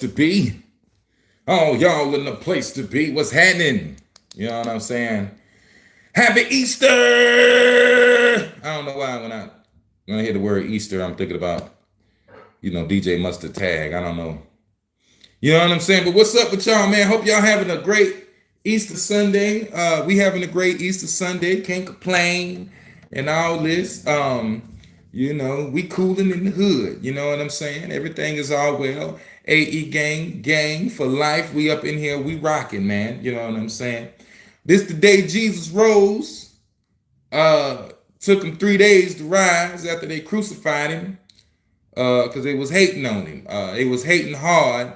to be. Oh, y'all in the place to be. What's happening? You know what I'm saying? Happy Easter! I don't know why when I hear the word Easter, I'm thinking about, DJ Mustard Tag. I don't know. You know what I'm saying? But what's up with y'all, man? Hope y'all having a great Easter Sunday. We having a great Easter Sunday. Can't complain and all this. We cooling in the hood. You know what I'm saying? Everything is all well. AE gang for life. We up in here. We rocking, man. You know what I'm saying? This the day Jesus rose. Took him 3 days to rise after they crucified him. Because they was hating on him. They was hating hard.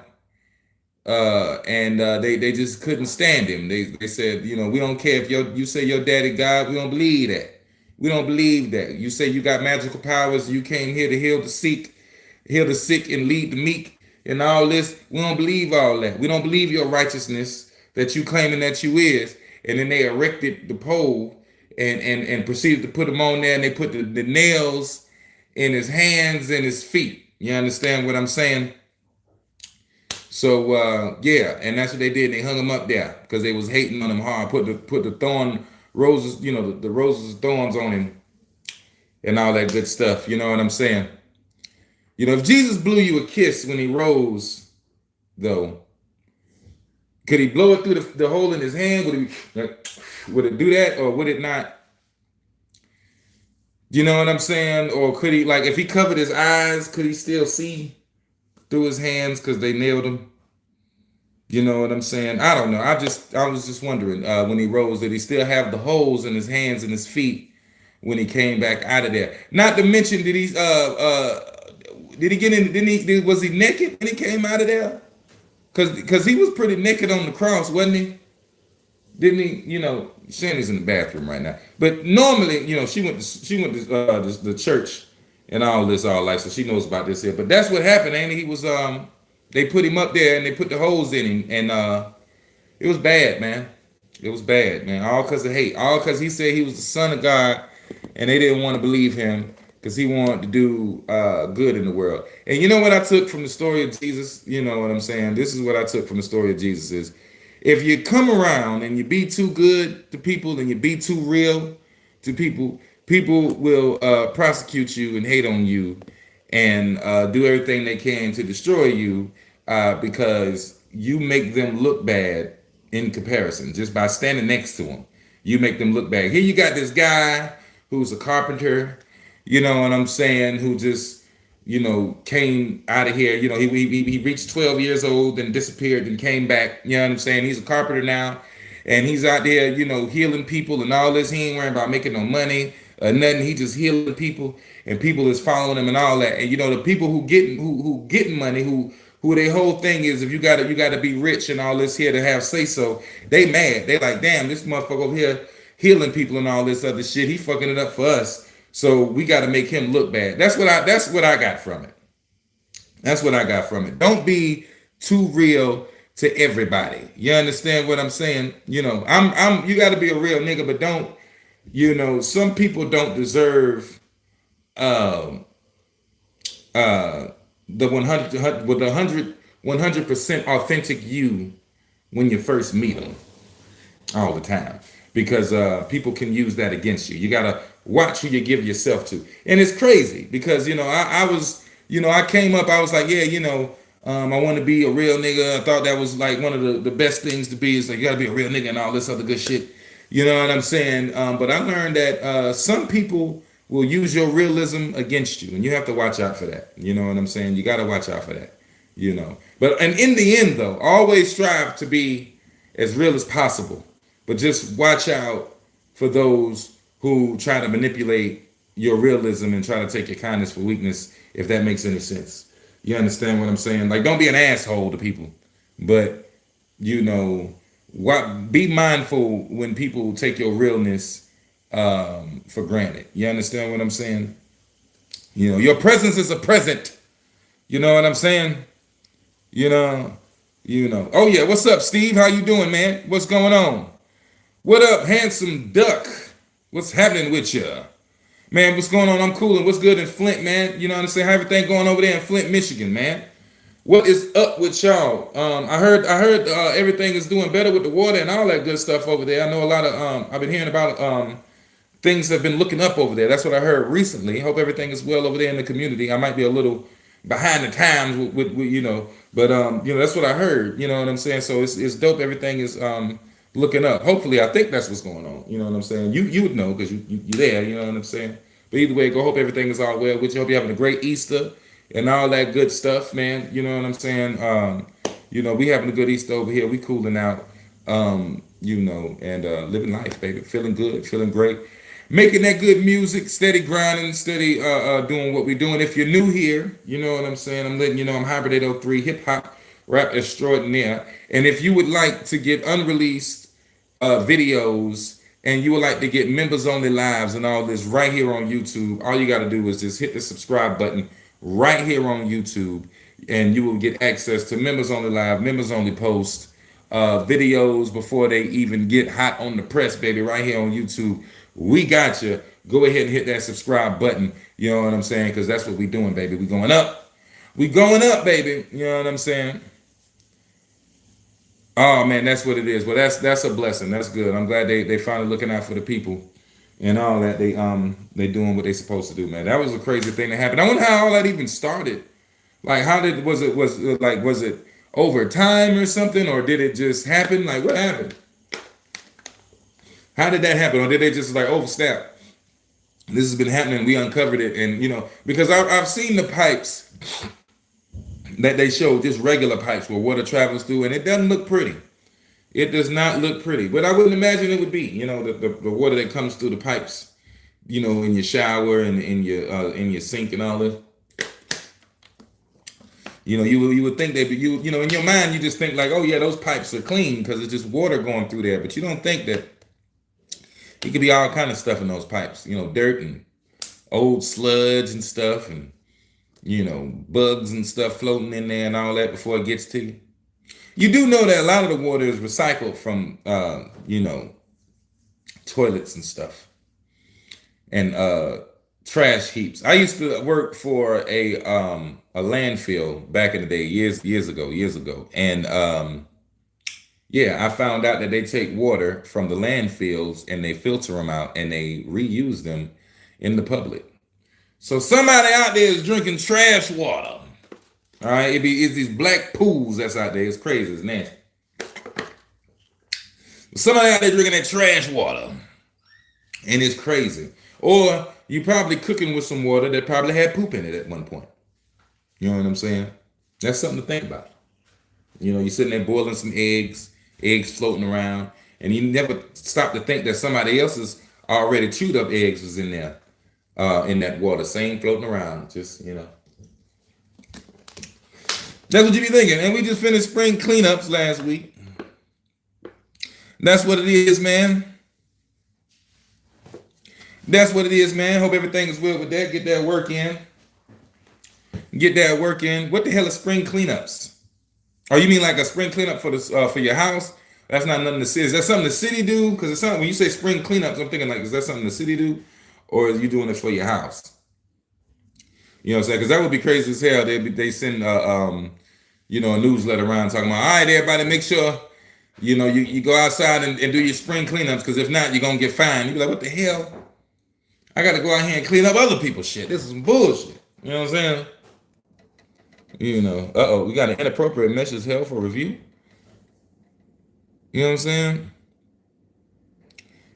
And they just couldn't stand him. They said, we don't care if you say your daddy God, we don't believe that. We don't believe that. You say you got magical powers, you came here to heal the sick and lead the meek and all this. We don't believe all that. We don't believe your righteousness that you claiming that you is. And then they erected the pole and proceeded to put him on there, and they put the nails in his hands and his feet. You understand what I'm saying? So and that's what they did. They hung him up there because they was hating on him hard. Put the thorn roses, the roses and thorns on him, and all that good stuff. You know what I'm saying? If Jesus blew you a kiss when he rose, though, could he blow it through the hole in his hand? Would it do that, or would it not? You know what I'm saying? Or could he, like, if he covered his eyes, could he still see through his hands because they nailed him? You know what I'm saying? I don't know. I was just wondering, when he rose, did he still have the holes in his hands and his feet when he came back out of there? Not to mention, did he get in? Was he naked when he came out of there? Because he was pretty naked on the cross, wasn't he? Didn't he? Shandy's in the bathroom right now. But normally, she went to the church and all this all life, so she knows about this here. But that's what happened, ain't it? He was they put him up there and they put the holes in him, and it was bad, man. It was bad, man. All because of hate. All because he said he was the son of God, and they didn't want to believe him because he wanted to do good in the world. And you know what I took from the story of Jesus? You know what I'm saying? This is what I took from the story of Jesus is, if you come around and you be too good to people and you be too real to people, people will prosecute you and hate on you and do everything they can to destroy you because you make them look bad in comparison. Just by standing next to them, you make them look bad. Here you got this guy who's a carpenter, you know what I'm saying, who just, came out of here. He reached 12 years old and disappeared and came back. You know what I'm saying? He's a carpenter now. And he's out there, healing people and all this. He ain't worrying about making no money or nothing. He just healing people, and people is following him and all that. And the people who getting money, who their whole thing is, if you gotta be rich and all this here to have say so, they mad. They like, damn, this motherfucker over here healing people and all this other shit. He fucking it up for us. So we got to make him look bad. That's what I got from it. That's what I got from it. Don't be too real to everybody. You understand what I'm saying? You got to be a real nigga, but don't, some people don't deserve the 100% authentic you when you first meet them all the time, because people can use that against you. You got to watch who you give yourself to. And it's crazy because, I was, I came up, I was like, I want to be a real nigga. I thought that was like one of the best things to be, is like, you got to be a real nigga and all this other good shit. You know what I'm saying? But I learned that some people will use your realism against you, and you have to watch out for that. You know what I'm saying? You got to watch out for that, But and in the end, though, always strive to be as real as possible. But just watch out for those who try to manipulate your realism and try to take your kindness for weakness, if that makes any sense. You understand what I'm saying? Like, don't be an asshole to people, but be mindful when people take your realness for granted. You understand what I'm saying? Your presence is a present. You know what I'm saying? Oh yeah, what's up, Steve? How you doing, man? What's going on? What up, handsome duck? What's happening with you? Man, what's going on? I'm cool. And what's good in Flint, man? You know what I'm saying? How everything going over there in Flint, Michigan, man? What is up with y'all? I heard everything is doing better with the water and all that good stuff over there. I know a lot of I've been hearing about things have been looking up over there. That's what I heard recently. Hope everything is well over there in the community. I might be a little behind the times with but that's what I heard. You know what I'm saying? So it's dope. Everything is looking up. Hopefully, I think that's what's going on. You know what I'm saying? You would know because you there. You know what I'm saying? But either way, go. Hope everything is all well with you. Hope you're having a great Easter and all that good stuff, man. You know what I'm saying? We having a good Easter over here. We cooling out. And living life, baby. Feeling good, feeling great. Making that good music, steady grinding, steady doing what we're doing. If you're new here, you know what I'm saying? I'm letting you know I'm Hybrid 803, hip hop rap extraordinaire. And if you would like to get unreleased videos and you would like to get members only lives and all this right here on YouTube, all you got to do is just hit the subscribe button right here on YouTube, and you will get access to members only live, members only post videos before they even get hot on the press, baby, right here on YouTube. We got you. Go ahead and hit that subscribe button. You know what I'm saying? Because that's what we doing, baby. We going up. We going up, baby. You know what I'm saying? Oh man, that's what it is. Well, that's a blessing. That's good. I'm glad they finally looking out for the people and all that. They doing what they supposed to do, man. That was a crazy thing that happened. I wonder how all that even started. Like, was it over time or something, or did it just happen? Like, what happened? How did that happen? Or did they just like, oh snap, this has been happening? We uncovered it, and because I've seen the pipes that they show, just regular pipes where water travels through, and it doesn't look pretty. It does not look pretty, but I wouldn't imagine it would be. The water that comes through the pipes, in your shower and in your sink and all this. You would think they be in your mind you just think like, oh yeah, those pipes are clean because it's just water going through there, but you don't think that it could be all kind of stuff in those pipes. Dirt and old sludge and stuff, and bugs and stuff floating in there and all that before it gets to you. You do know that a lot of the water is recycled from toilets and stuff and trash heaps. I used to work for a landfill back in the day, years ago, and I found out that they take water from the landfills and they filter them out and they reuse them in the public. So somebody out there is drinking trash water. All right, it's these black pools that's out there. It's crazy, it's nasty. Somebody out there drinking that trash water, and it's crazy. Or you probably cooking with some water that probably had poop in it at one point. You know what I'm saying? That's something to think about. You're sitting there boiling some eggs floating around, and you never stop to think that somebody else's already chewed up eggs was in there, in that water, same floating around. Just that's what you be thinking. And we just finished spring cleanups last week. That's what it is, man. That's what it is, man. Hope everything is well with that. Get that work in. What the hell is spring cleanups? Oh, you mean like a spring cleanup for your house? That's not nothing the city. Is that something the city do? Because it's something when you say spring cleanups, I'm thinking like, is that something the city do, or are you doing it for your house? You know what I'm saying? Because that would be crazy as hell. They send a newsletter around talking about, all right, everybody, make sure you go outside and do your spring cleanups, because if not, you're gonna get fined. You be like, what the hell? I got to go out here and clean up other people's shit. This is some bullshit. You know what I'm saying? We got an inappropriate message held for review. You know what I'm saying?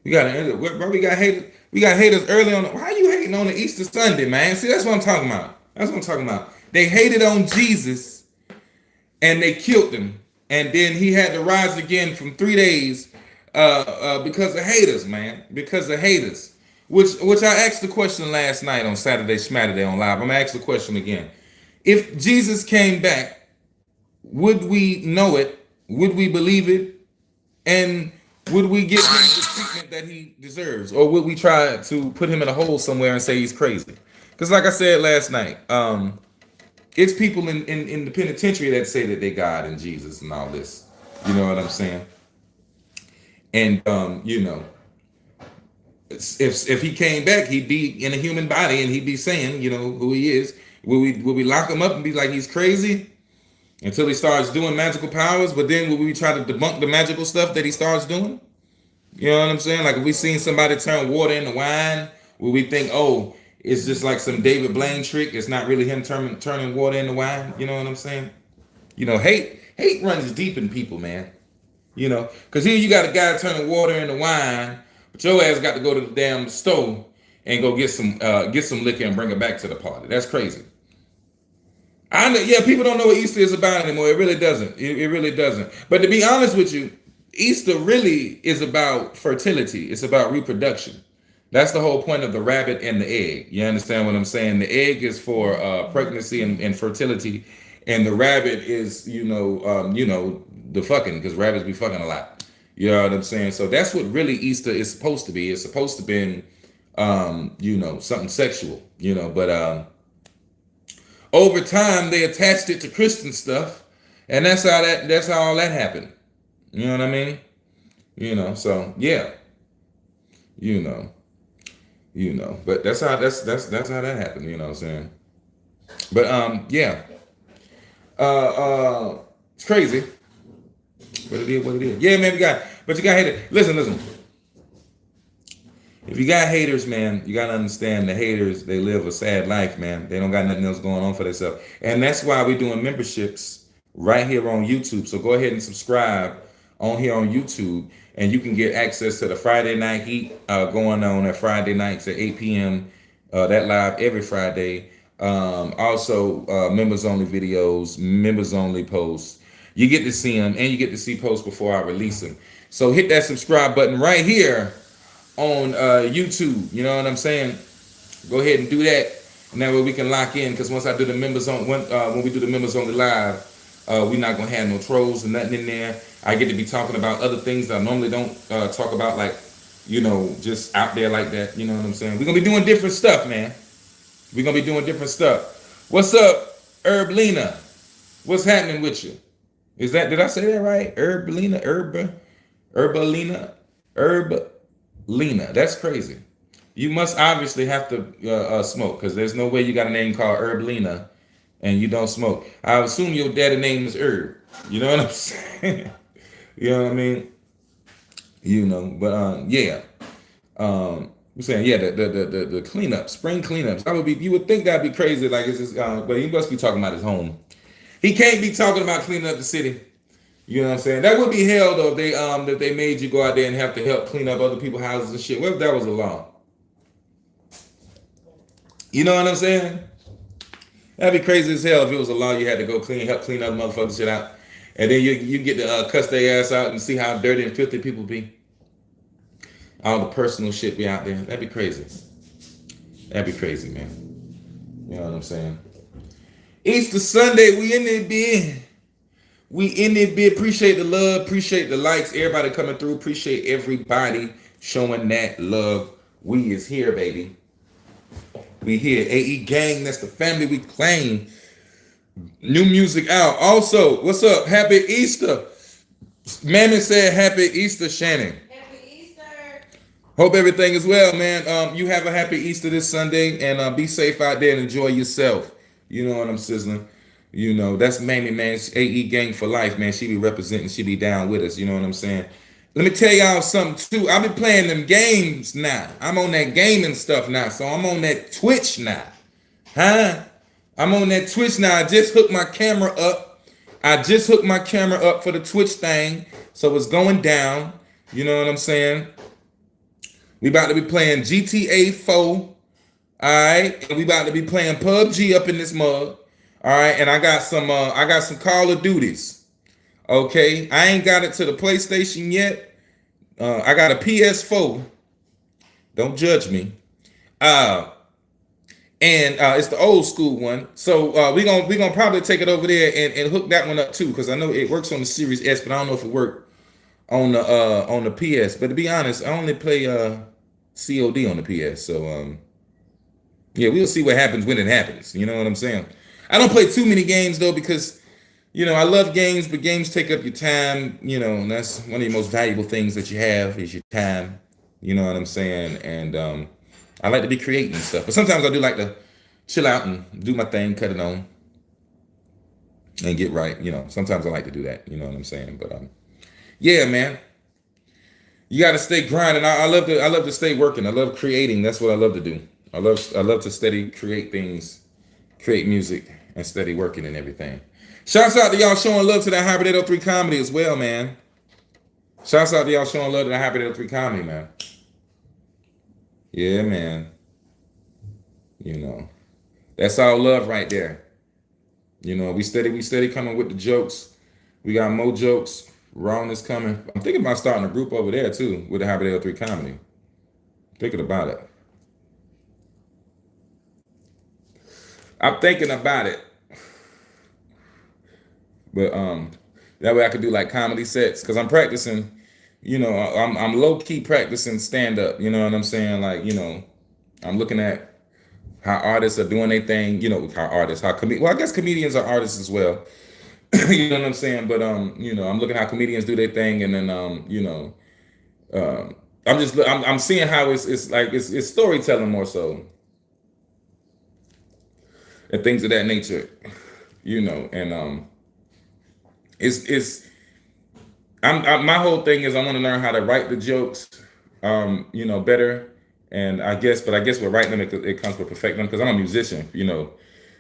We got haters. We got haters early on. Why are you hating on the Easter Sunday, man? See, that's what I'm talking about. They hated on Jesus and they killed him. And then he had to rise again from 3 days because of haters, man. Because of haters. Which I asked the question last night on Saturday Schmatterday on Live. I'm gonna ask the question again. If Jesus came back, would we know it? Would we believe it? And would we give him the treatment that he deserves? Or would we try to put him in a hole somewhere and say he's crazy? Because like I said last night, it's people in the penitentiary that say that they God and Jesus and all this. You know what I'm saying? And if he came back, he'd be in a human body and he'd be saying, who he is. Will we lock him up and be like he's crazy? until he starts doing magical powers. But then will we try to debunk the magical stuff that he starts doing? You know what I'm saying? Like if we seen somebody turn water into wine, will we think, oh, it's just like some David Blaine trick? It's not really him turning water into wine. You know what I'm saying? Hate runs deep in people, man. Because here you got a guy turning water into wine, but your ass got to go to the damn store and go get some liquor and bring it back to the party. That's crazy. I know, yeah, people don't know what Easter is about anymore. It really doesn't. It really doesn't. But to be honest with you, Easter really is about fertility. It's about reproduction. That's the whole point of the rabbit and the egg. You understand what I'm saying? The egg is for pregnancy and fertility, and the rabbit is, the fucking, because rabbits be fucking a lot. You know what I'm saying? So that's what really Easter is supposed to be. It's supposed to be, something sexual. But over time they attached it to Christian stuff, and that's how all that happened. You know what I mean? So yeah, you know, but that's how that happened. You know what I'm saying? But yeah, it's crazy. What it is, what it is. Yeah, man, but you got haters. Listen. If you got haters, man, you gotta understand the haters, they live a sad life, man. They don't got nothing else going on for themselves. And that's why we're doing memberships right here on YouTube. So go ahead and subscribe on here on YouTube, and you can get access to the Friday Night Heat going on at Friday nights at 8 p.m. That live every Friday. Also, members only videos, members only posts. You get to see them, and you get to see posts before I release them. So hit that subscribe button right here on YouTube. You know what I'm saying? Go ahead and do that, and that way we can lock in. Because once I do the members on when we do the members only live, we're not gonna have no trolls or nothing in there. I get to be talking about other things that I normally don't talk about, like just out there like that. You know what I'm saying? We're gonna be doing different stuff, man. We're gonna be doing different stuff. What's up, Herblina? What's happening with you? Did I say that right? Herblina, Herblina. That's crazy. You must obviously have to smoke, because there's no way you got a name called Herblina and you don't smoke. I assume your daddy name is Herb. You know what I'm saying? You know what I mean? But yeah. I'm saying, yeah, the cleanup, spring cleanups. You would think that'd be crazy, like it's just, but he must be talking about his home. He can't be talking about cleaning up the city. You know what I'm saying? That would be hell though if they made you go out there and have to help clean up other people's houses and shit. What if that was a law? You know what I'm saying? That'd be crazy as hell if it was a law you had to go help clean other motherfuckers shit out, and then you get to cuss their ass out and see how dirty and filthy people be. All the personal shit be out there. That'd be crazy. That'd be crazy, man. You know what I'm saying? Easter Sunday, we in there, big. We in there, big. Appreciate the love, appreciate the likes, everybody coming through. Appreciate everybody showing that love. We is here, baby. We here. AE gang, that's the family we claim. New music out. Also, what's up? Happy Easter. Mammy said happy Easter, Shannon. Hope everything is well, man. You have a happy Easter this Sunday, and be safe out there and enjoy yourself. You know what I'm sizzling. That's Mamie, man. AE gang for life, man. She be representing. She be down with us. You know what I'm saying? Let me tell y'all something too. I be playing them games now. I'm on that gaming stuff now. So I'm on that Twitch now. Huh? I'm on that Twitch now. I just hooked my camera up. For the Twitch thing. So it's going down. You know what I'm saying? We about to be playing GTA 4. All right. And we about to be playing PUBG up in this mug. All right. And I got some Call of Duties. Okay. I ain't got it to the PlayStation yet. I got a PS4. Don't judge me. And it's the old school one. So we gonna probably take it over there and hook that one up too, because I know it works on the Series S, but I don't know if it worked on the PS. But to be honest, I only play COD on the PS. So yeah, we'll see what happens when it happens. You know what I'm saying? I don't play too many games though, because I love games, but games take up your time. And that's one of the most valuable things that you have is your time. You know what I'm saying? And I like to be creating and stuff, but sometimes I do like to chill out and do my thing, cut it on. and get right. Sometimes I like to do that. You know what I'm saying? But yeah, man, you got to stay grinding. I love to stay working. I love creating. That's what I love to do. I love to steady create things, create music, and steady working and everything. Shouts out to y'all showing love to that Hybrid 803 comedy as well, man. Shouts out to y'all showing love to that Hybrid 803 comedy, man. Yeah, man. That's all love right there. We steady coming with the jokes. We got more jokes. Ron is coming. I'm thinking about starting a group over there too with the Hybrid 803 comedy. Thinking about it. I'm thinking about it. But that way I could do like comedy sets because I'm practicing. I'm low key practicing stand up. You know what I'm saying? Like I'm looking at how artists are doing their thing. Well, I guess comedians are artists as well. You know what I'm saying? But I'm looking at how comedians do their thing, and then I'm seeing how it's storytelling more so, and things of that nature. And it's my whole thing is I want to learn how to write the jokes, better. And I guess with writing them, it comes with perfecting them because I'm a musician.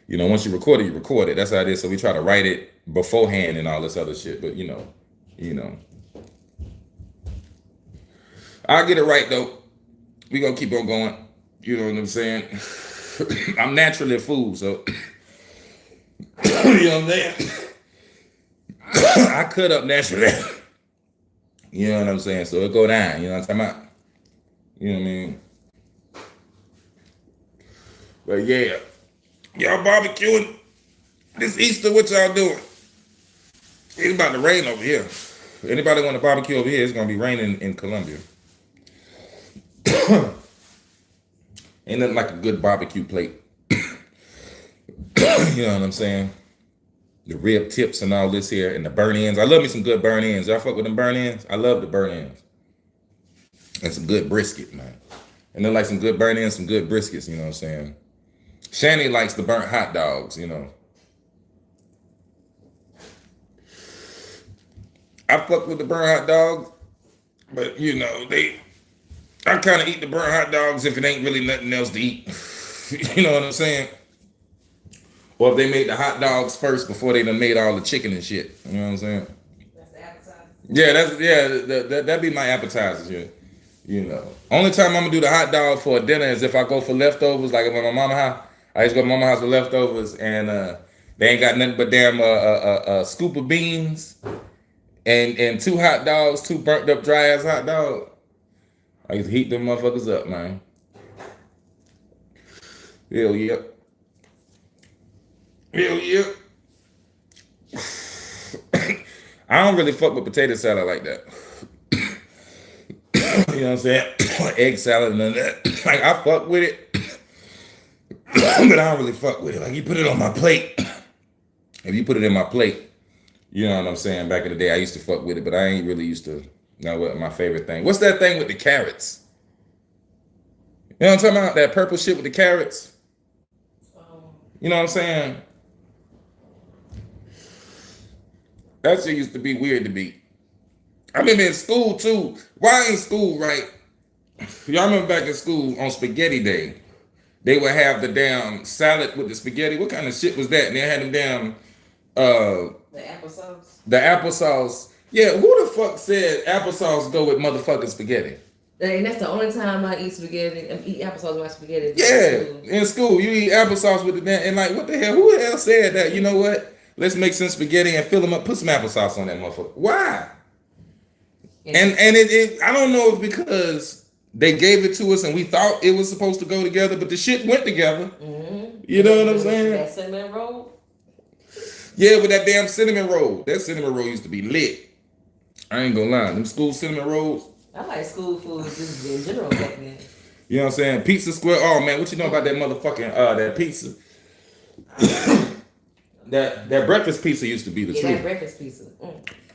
Once you record it, you record it. That's how it is. So we try to write it beforehand and all this other shit. But I'll get it right though. We gonna keep on going. You know what I'm saying? I'm naturally a fool, so you know what I'm saying? I cut up naturally. You know what I'm saying? So it go down. You know what I'm talking about? You know what I mean? But yeah, y'all barbecuing this Easter? What y'all doing? It's about to rain over here. Anybody want to barbecue over here? It's gonna be raining in Columbia. Ain't nothing like a good barbecue plate. You know what I'm saying? The rib tips and all this here, and the burn ends. I love me some good burn ends. Y'all fuck with them burn ends? I love the burn ends. And some good brisket, man. And then like some good burn ends, some good briskets, you know what I'm saying? Shani likes the burnt hot dogs, I fuck with the burnt hot dogs, but I kind of eat the burnt hot dogs if it ain't really nothing else to eat. You know what I'm saying? Or if they made the hot dogs first before they done made all the chicken and shit. You know what I'm saying? That's the appetizer. Yeah, that'd be my appetizers. Yeah. Only time I'm gonna do the hot dog for a dinner is if I go for leftovers. Like if I'm at my mama house, I used to go to my mama house for leftovers, and they ain't got nothing but damn a scoop of beans and two hot dogs, two burnt up dry ass hot dogs. I used to heat them motherfuckers up, man. Hell yeah. Hell yeah. I don't really fuck with potato salad like that. You know what I'm saying? Egg salad and that. Like I fuck with it. But I don't really fuck with it. Like you put it on my plate. If you put it in my plate, you know what I'm saying? Back in the day I used to fuck with it, but I ain't really used to know what my favorite thing. What's that thing with the carrots? You know what I'm talking about? That purple shit with the carrots? You know what I'm saying? That shit used to be weird to me. I remember in school too. Why in school, right? Y'all remember back in school on spaghetti day, they would have the damn salad with the spaghetti. What kind of shit was that? And they had them damn the applesauce. The applesauce. Yeah, who the fuck said applesauce go with motherfucking spaghetti? And that's the only time I eat spaghetti. Eat applesauce with my spaghetti. Yeah, in school you eat applesauce with the damn. And like, what the hell? Who the hell said that? You know what? Let's make some spaghetti and fill them up. Put some applesauce on that motherfucker. Why? And it I don't know if because they gave it to us and we thought it was supposed to go together, but the shit went together. Mm-hmm. You know what I'm saying? That cinnamon roll? Yeah, with that damn cinnamon roll. That cinnamon roll used to be lit. I ain't gonna lie. Them school cinnamon rolls. I like school food just in general back then. You know what I'm saying? Pizza Square. Oh man, what you know about that motherfucking that pizza? that breakfast pizza used to be the truth. That breakfast pizza.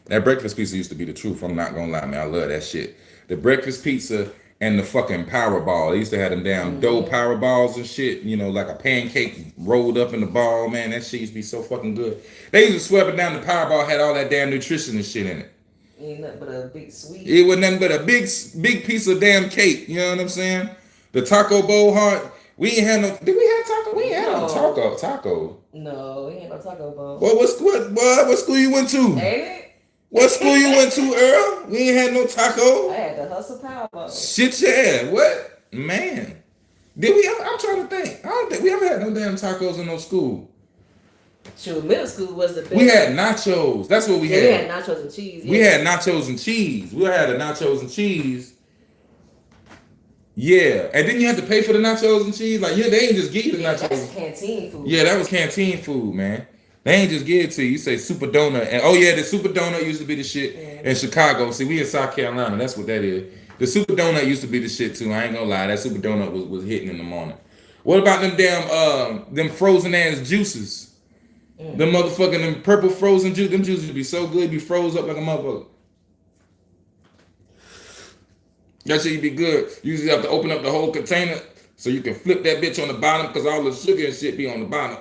That breakfast pizza used to be the truth. I'm not gonna lie, man. I love that shit. The breakfast pizza and the fucking Powerball. They used to have them damn dough Powerballs and shit, you know, like a pancake rolled up in the ball, man. That shit used to be so fucking good. They used to swear it down, the Powerball had all that damn nutrition and shit in it. Ain't nothing but a big sweet. It was nothing but a big piece of damn cake, you know what I'm saying? The taco bowl heart, we ain't had no, did we have taco? We ain't had no taco. No, we ain't no taco bowl. What school you went to? Ain't it? What school you went to, Earl? We ain't had no taco. I had to hustle Powerball. Shit, yeah. What? Man. Did we ever? I'm trying to think. I don't think we ever had no damn tacos in no school. Sure, middle school was the best. We had nachos. That's what we had. We had nachos and cheese. Yeah. We had nachos and cheese. We had a nachos and cheese. Yeah. And didn't you have to pay for the nachos and cheese? Like, yeah, they ain't just give you the nachos. That's canteen food. Yeah, that was canteen food, man. They ain't just give it to you. You say super donut. And oh yeah, the super donut used to be the shit in Chicago. See, we in South Carolina. That's what that is. The super donut used to be the shit too. I ain't gonna lie. That super donut was hitting in the morning. What about them damn them frozen ass juices? Them motherfucking them purple frozen juice. Them juices would be so good, be froze up like a motherfucker. That shit be good. You usually have to open up the whole container so you can flip that bitch on the bottom because all the sugar and shit be on the bottom.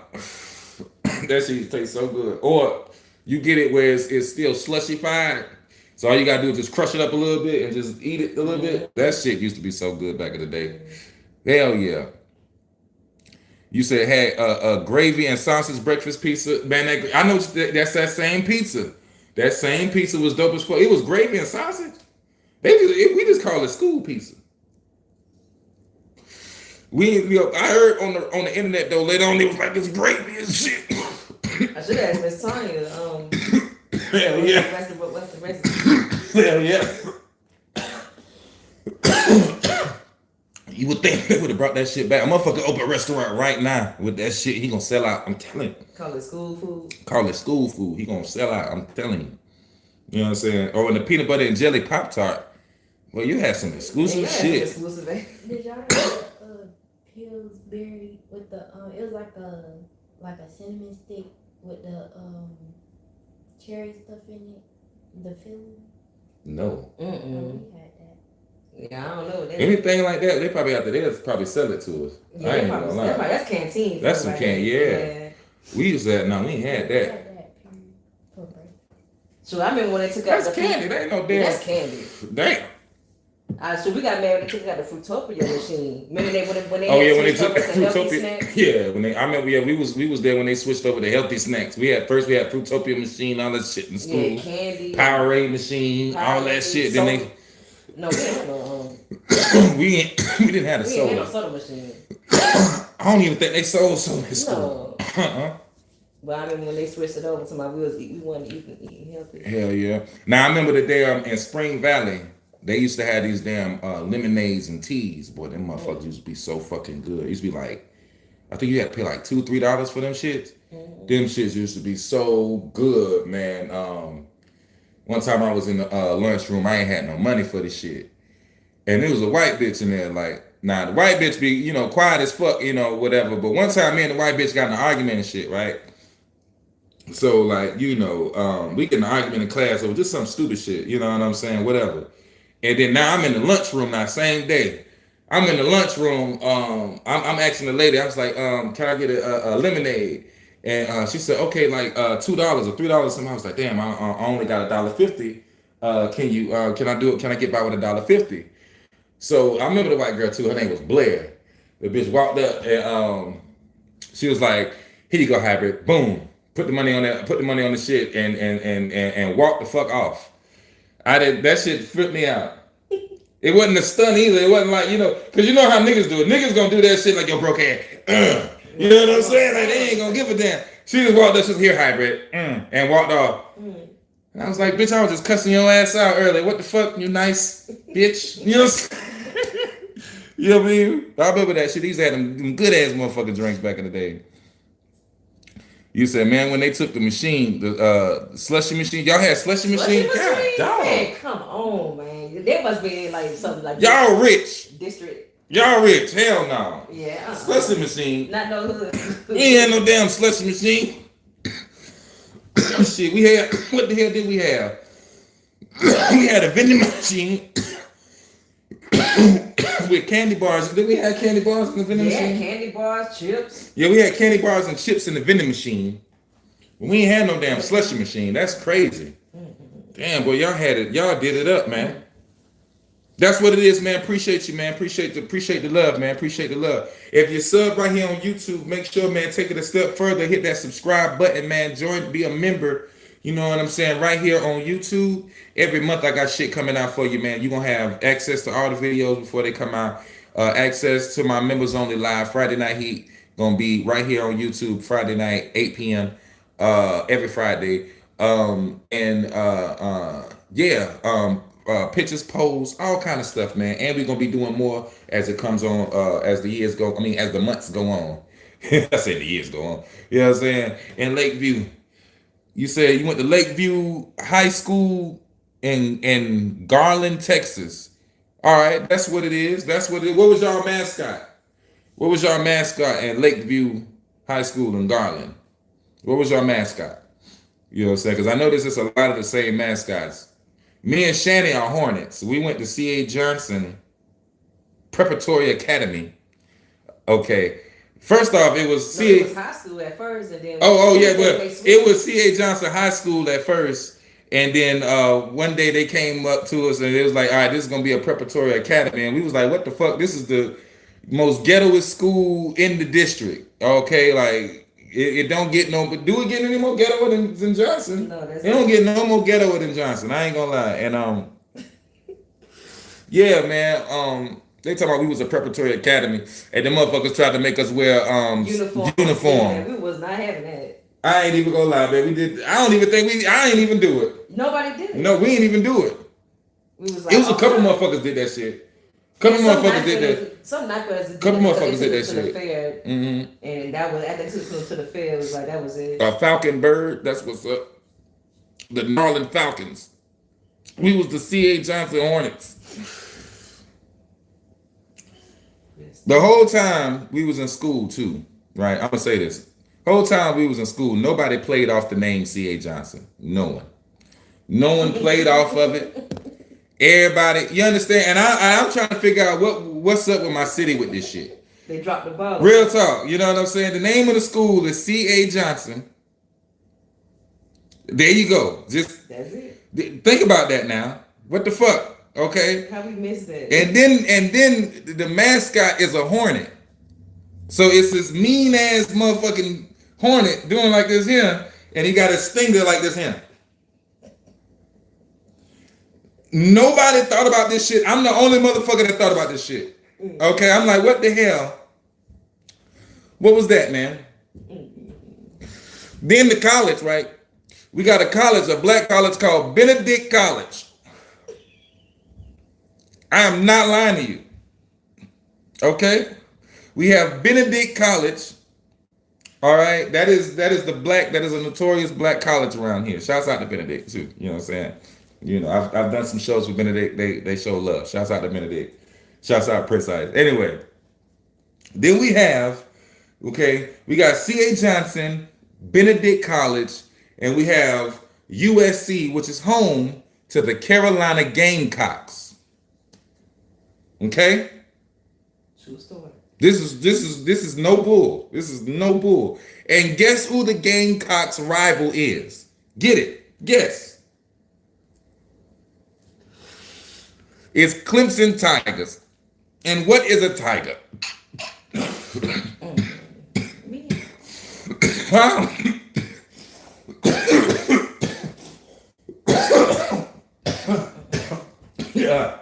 That shit tastes so good. Or you get it where it's still slushy-fied. So all you gotta do is just crush it up a little bit and just eat it a little bit. That shit used to be so good back in the day. Hell yeah. You said had a gravy and sausage breakfast pizza. Man, I know that's that same pizza. That same pizza was dope as fuck. It was gravy and sausage. We just call it school pizza. I heard on the internet though later on it was like it's gravy and shit. I should have asked Miss Tanya. Hell yeah. What's the recipe? Hell yeah. You would think they would have brought that shit back. A motherfucker open a restaurant right now with that shit. He gonna sell out. I'm telling you. Call it school food. Call it school food. He gonna sell out. I'm telling you. You know what I'm saying? Or in the peanut butter and jelly Pop-Tart. Well, you had some exclusive shit. Exclusive. Did y'all have Pillsbury with the it was like a cinnamon stick with the cherry stuff in it, the filling? No. Oh, we had that. Yeah, I don't know. Anything like that, they probably have to. They'll probably sell it to us. Yeah, I ain't gonna lie. That's canteen. That's some can. Yeah. We used to have. No, we ain't had that. So I remember when they took out the candy. That ain't no damn. That's candy. Damn. So we got mad when they took out the Fruitopia machine. Remember when they when they took Fruitopia. Yeah, I remember. Yeah, we was there when they switched over to healthy snacks. We had Fruitopia machine, all that shit in school. Yeah, candy. Powerade machine, all that shit. Then they. No, we didn't have no. we didn't have a soda. We didn't have no soda machine. I don't even think they sold soda in school. No. But I remember when they switched it over to my wheels, we wanted to eat healthy. Hell yeah. Now I remember the day in Spring Valley, they used to have these damn lemonades and teas. Boy, them motherfuckers used to be so fucking good. It used to be like, I think you had to pay like $2-3 for them shits. Them shits used to be so good, man. One time I was in the lunchroom, I ain't had no money for this shit. And there was a white bitch in there, like, now the white bitch be, quiet as fuck, whatever. But one time me and the white bitch got in an argument and shit, right? So, like, we get in an argument in class over just some stupid shit, you know what I'm saying? Whatever. And then now I'm in the lunchroom now, same day. I'm in the lunchroom. I'm asking the lady, I was like, can I get a lemonade? And she said, okay, like $2 or $3 something. I was like, damn, I only got $1.50. Can I do it? Can I get by with $1.50? So I remember the white girl too. Her name was Blair. The bitch walked up and she was like, here you go, hybrid. Boom. Put the money on that. Put the money on the shit and walk the fuck off. That shit flipped me out. It wasn't a stun either. It wasn't like, because you know how niggas do it. Niggas gonna do that shit like your broke ass. You know what I'm saying? Like they ain't gonna give a damn. She just walked up, she was here, hybrid, and walked off. And I was like, bitch, I was just cussing your ass out earlier. What the fuck, you nice bitch? You know what I'm saying? You know what I mean? I remember that shit. These had them good ass motherfucking drinks back in the day. You said, man, when they took the machine, the slushy machine, y'all had slushy machine? God, dog. Man, come on, man. There must be like something like y'all rich. District. Y'all rich. Hell no. Yeah. Slushy machine. Not no hood. We ain't had no damn slushy machine. Shit, we had, what the hell did we have? We had a vending machine. with candy bars. Did we have candy bars in the vending Yeah, machine? candy bars, chips. Yeah, we had candy bars and chips in the vending machine. We ain't had no damn slushy machine. That's crazy. Damn, boy, y'all had it. Y'all did it up, man. That's what it is, man. Appreciate you, man. Appreciate the love, man. Appreciate the love. If you sub right here on YouTube, make sure, man, take it a step further. Hit that subscribe button, man. Join, be a member. You know what I'm saying? Right here on YouTube. Every month I got shit coming out for you, man. You're gonna have access to all the videos before they come out. Access to my members only live Friday Night Heat. Gonna be right here on YouTube Friday night, 8 p.m. Every Friday. Pictures, polls, all kind of stuff, man. And we're gonna be doing more as it comes on, as the years go. I mean, as the months go on. I say the years go on. You know what I'm saying? In Lakeview, you said you went to Lakeview High School in Garland, Texas. All right, that's what it is. That's what it is. What was y'all mascot? What was y'all mascot at Lakeview High School in Garland? What was your mascot? You know what I'm saying? Because I know this is a lot of the same mascots. Me and Shanny are Hornets. We went to C.A. Johnson Preparatory Academy. Okay. First off, it was No, it was high school at first, and then well, it was C.A. Johnson High School at first, and then one day they came up to us and it was like, all right, this is gonna be a preparatory academy, and we was like, what the fuck? This is the most ghettoest school in the district. Okay, like it don't get no, but do it get any more ghetto than Johnson? No, it don't get no more ghetto than Johnson. I ain't gonna lie, and yeah, man, they talking about we was a preparatory academy, and the motherfuckers tried to make us wear uniform. Yeah, we was not having that. I ain't even gonna lie, man. We did. I ain't even do it. Nobody did it. No, we ain't even do it. We was like, It was a couple motherfuckers did that shit. Couple motherfuckers did that. Some night fellas did Couple that. motherfuckers did that To the shit. fair, and that was after they took them to the fair. It was like that was it. A Falcon Bird. That's what's up. The Marlin Falcons. We was the C.A. Johnson Hornets. The whole time we was in school too, right? I'm gonna say this. Whole time we was in school, nobody played off the name C.A. Johnson. No one. No one played off of it. Everybody, you understand? And I'm trying to figure out what's up with my city with this shit. They dropped the ball. Real talk. You know what I'm saying? The name of the school is C.A. Johnson. There you go. Just that's it. Think about that now. What the fuck? Okay. How we missed that? And then the mascot is a hornet. So it's this mean ass motherfucking hornet doing like this here, and he got a stinger like this here. Nobody thought about this shit. I'm the only motherfucker that thought about this shit. Okay, I'm like, what the hell? What was that, man? Then the college, right? We got a black college called Benedict College. I am not lying to you. Okay? We have Benedict College. All right? That is a notorious black college around here. Shouts out to Benedict too. You know what I'm saying? You know, I've done some shows with Benedict. They show love. Shouts out to Benedict. Shouts out Prince Ice. Anyway, then we got C.A. Johnson, Benedict College, and we have USC, which is home to the Carolina Gamecocks. Okay? True story. This is no bull. This is no bull. And guess who the Gamecocks rival is? Get it. Guess. It's Clemson Tigers. And what is a tiger? Huh? Yeah.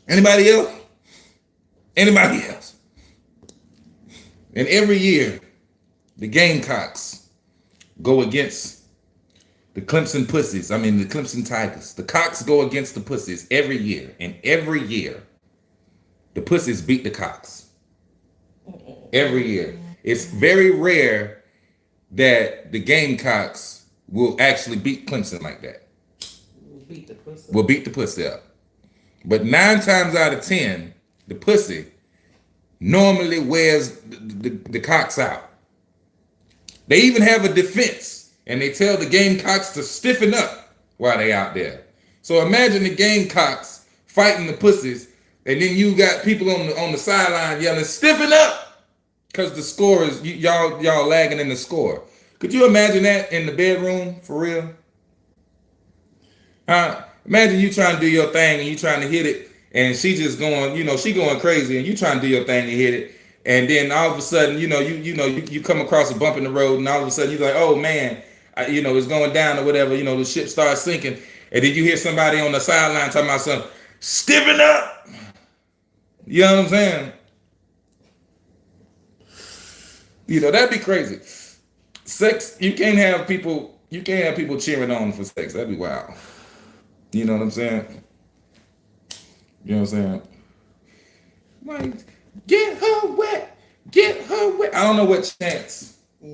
Anybody else? Anybody else? And every year, the Gamecocks go against the Clemson Pussies. I mean, the Clemson Tigers. The Cocks go against the Pussies every year. And every year, the Pussies beat the Cocks. Every year. It's very rare that the Gamecocks will actually beat Clemson like that. Will beat the pussy up. But 9 times out of 10, the pussy normally wears the Cocks out. They even have a defense, and they tell the Gamecocks to stiffen up while they out there. So imagine the Gamecocks fighting the pussies and then you got people on the sideline yelling, "Stiffen up," because the score is y'all lagging in the score. Could you imagine that in the bedroom for real? Imagine you trying to do your thing and you trying to hit it, and she just going, she going crazy, and you trying to do your thing and hit it, and then all of a sudden, you come across a bump in the road, and all of a sudden you're like, oh man, it's going down or whatever, the ship starts sinking, and then you hear somebody on the sideline talking about something, stiffen up. You know what I'm saying? That'd be crazy. Sex, you can't have people cheering on for sex. That'd be wild. You know what I'm saying? You know what I'm saying? Like, get her wet. I don't know what chance. I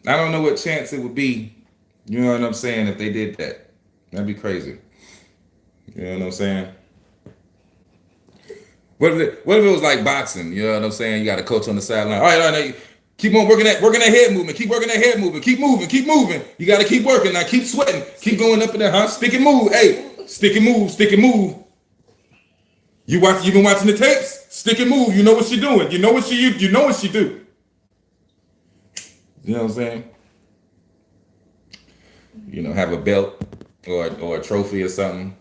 don't know what chance it would be. You know what I'm saying? If they did that, that'd be crazy. You know what I'm saying? What if it was like boxing? You know what I'm saying? You got a coach on the sideline. All right. Keep on working that head movement. Keep working that head movement. Keep moving. You got to keep working. Now keep sweating. Keep going up in there, huh? Stick and move. Hey, stick and move. You been watching the tapes? Stick and move. You know what she doing. You know what she do. You know what I'm saying? Have a belt or a trophy or something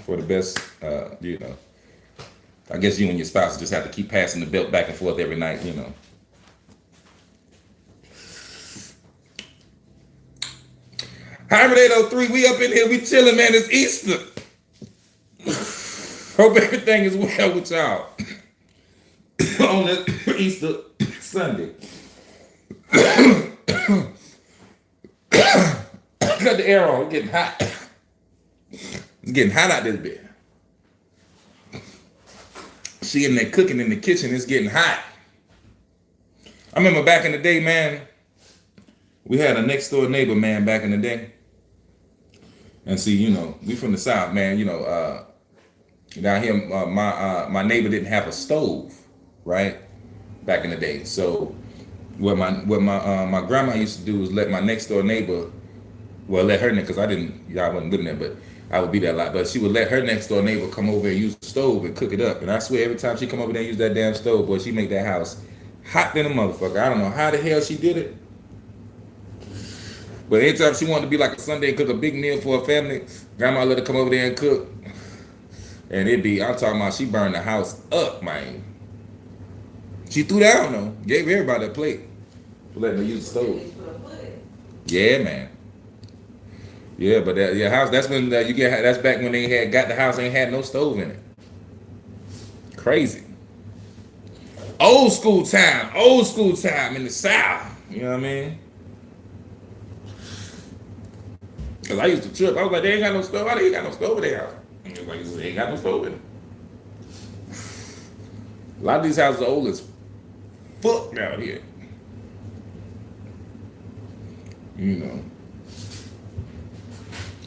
for the best. I guess you and your spouse just have to keep passing the belt back and forth every night. Hybrid 803, we up in here, we chilling, man. It's Easter. Hope everything is well with y'all on this Easter Sunday. Cut the air on. It's getting hot. It's getting hot out this bit. She in there cooking in the kitchen. It's getting hot. I remember back in the day, man, we had a next door neighbor, man, back in the day. And see, we from the South, man. Down here, my neighbor didn't have a stove, right? Back in the day. So what my grandma used to do was let my next door neighbor, let her, because I wasn't living there, but I would be there a lot. But she would let her next door neighbor come over and use the stove and cook it up. And I swear, every time she come over there and use that damn stove, boy, she make that house hot than a motherfucker. I don't know how the hell she did it. But anytime she wanted to be like a Sunday and cook a big meal for her family, grandma let her come over there and cook. And I'm talking about she burned the house up, man. She threw down though. Gave everybody a plate for letting her use the stove. Yeah, man. Yeah, but house, that's when that's back when they got the house, ain't had no stove in it. Crazy. Old school time in the South. You know what I mean? Cause I used to trip. I was like, they ain't got no stove. Why they ain't got no stove in their house? And it was like, they ain't got no stove in it. A lot of these houses are old as fuck down here.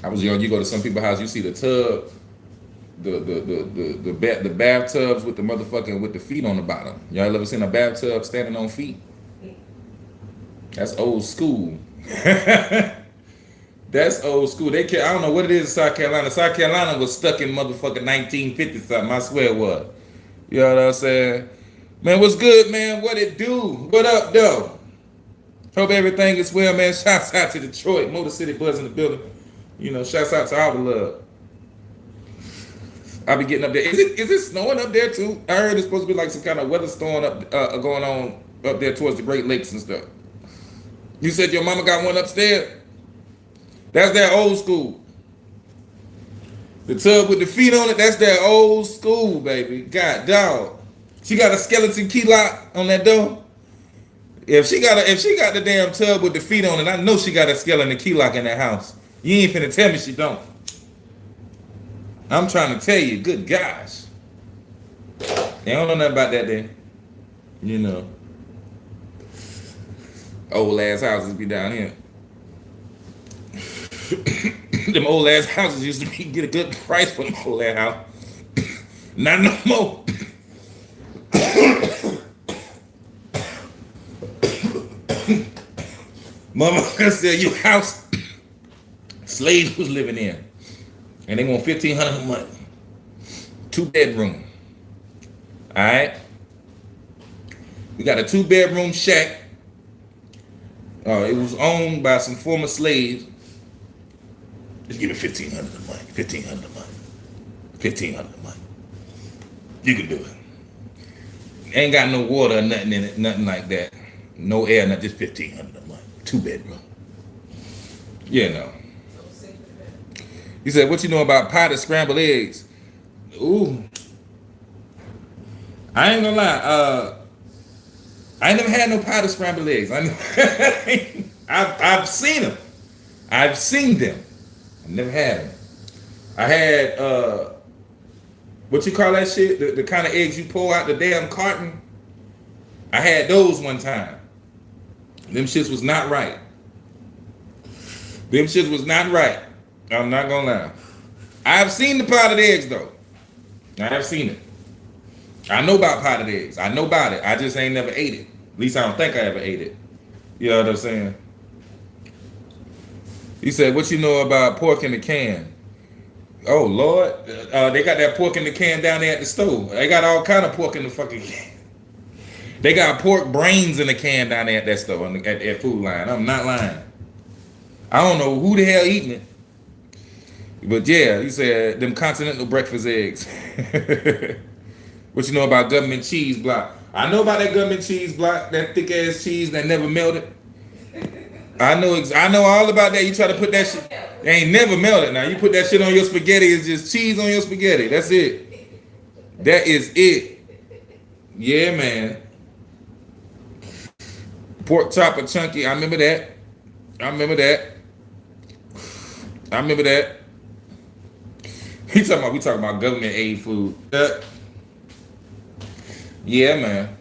I was young. You go to some people's house, you see the tub, the bathtubs with the motherfucking with the feet on the bottom. Y'all ever seen a bathtub standing on feet? That's old school. That's old school. I don't know what it is in South Carolina. South Carolina was stuck in motherfucking 1950 something. I swear it was. You know what I'm saying? Man, what's good, man? What it do? What up, though? Hope everything is well, man. Shouts out to Detroit. Motor City Buzz in the building. Shouts out to all the love. I be getting up there. Is it snowing up there too? I heard it's supposed to be like some kind of weather storm going on up there towards the Great Lakes and stuff. You said your mama got one upstairs? That's that old school. The tub with the feet on it, that's that old school, baby. God dog. She got a skeleton key lock on that door. If she got the damn tub with the feet on it, I know she got a skeleton key lock in that house. You ain't finna tell me she don't. I'm trying to tell you, good gosh. They don't know nothing about that then. Old ass houses be down here. Them old ass houses used to get a good price for them old ass house. Not no more. Mama gonna sell you a house slaves was living in, and they want $1,500 a month. 2-bedroom. All right. We got a 2-bedroom shack. It was owned by some former slaves. Just give me $1,500 a month. $1,500 a month. $1,500 a month. You can do it. Ain't got no water or nothing in it, nothing like that. No air, not just $1,500 a month. 2-bedroom. Yeah, no. He said, "What you know about potted scrambled eggs?" Ooh, I ain't gonna lie. I ain't never had no potted scrambled eggs. I've seen them. I've seen them. I never had them. I had what you call that shit? The kind of eggs you pull out the damn carton. I had those one time. Them shits was not right. Them shits was not right. I'm not gonna lie. I've seen the potted eggs though. I have seen it. I know about potted eggs. I know about it. I just ain't never ate it. At least I don't think I ever ate it. You know what I'm saying? He said, "What you know about pork in the can?" Oh Lord, they got that pork in the can down there at the stove. They got all kind of pork in the fucking can. They got pork brains in the can down there at that stove at Food Line. I'm not lying. I don't know who the hell eating it, but yeah, he said them continental breakfast eggs. What you know about government cheese block? I know about that government cheese block, that thick ass cheese that never melted. I know all about that. You try to put that shit, they ain't never melted. Now you put that shit on your spaghetti, it's just cheese on your spaghetti. That's it. That is it. Yeah, man. Pork chopper chunky. I remember that. I remember that. We talking about government aid food. Yeah, man.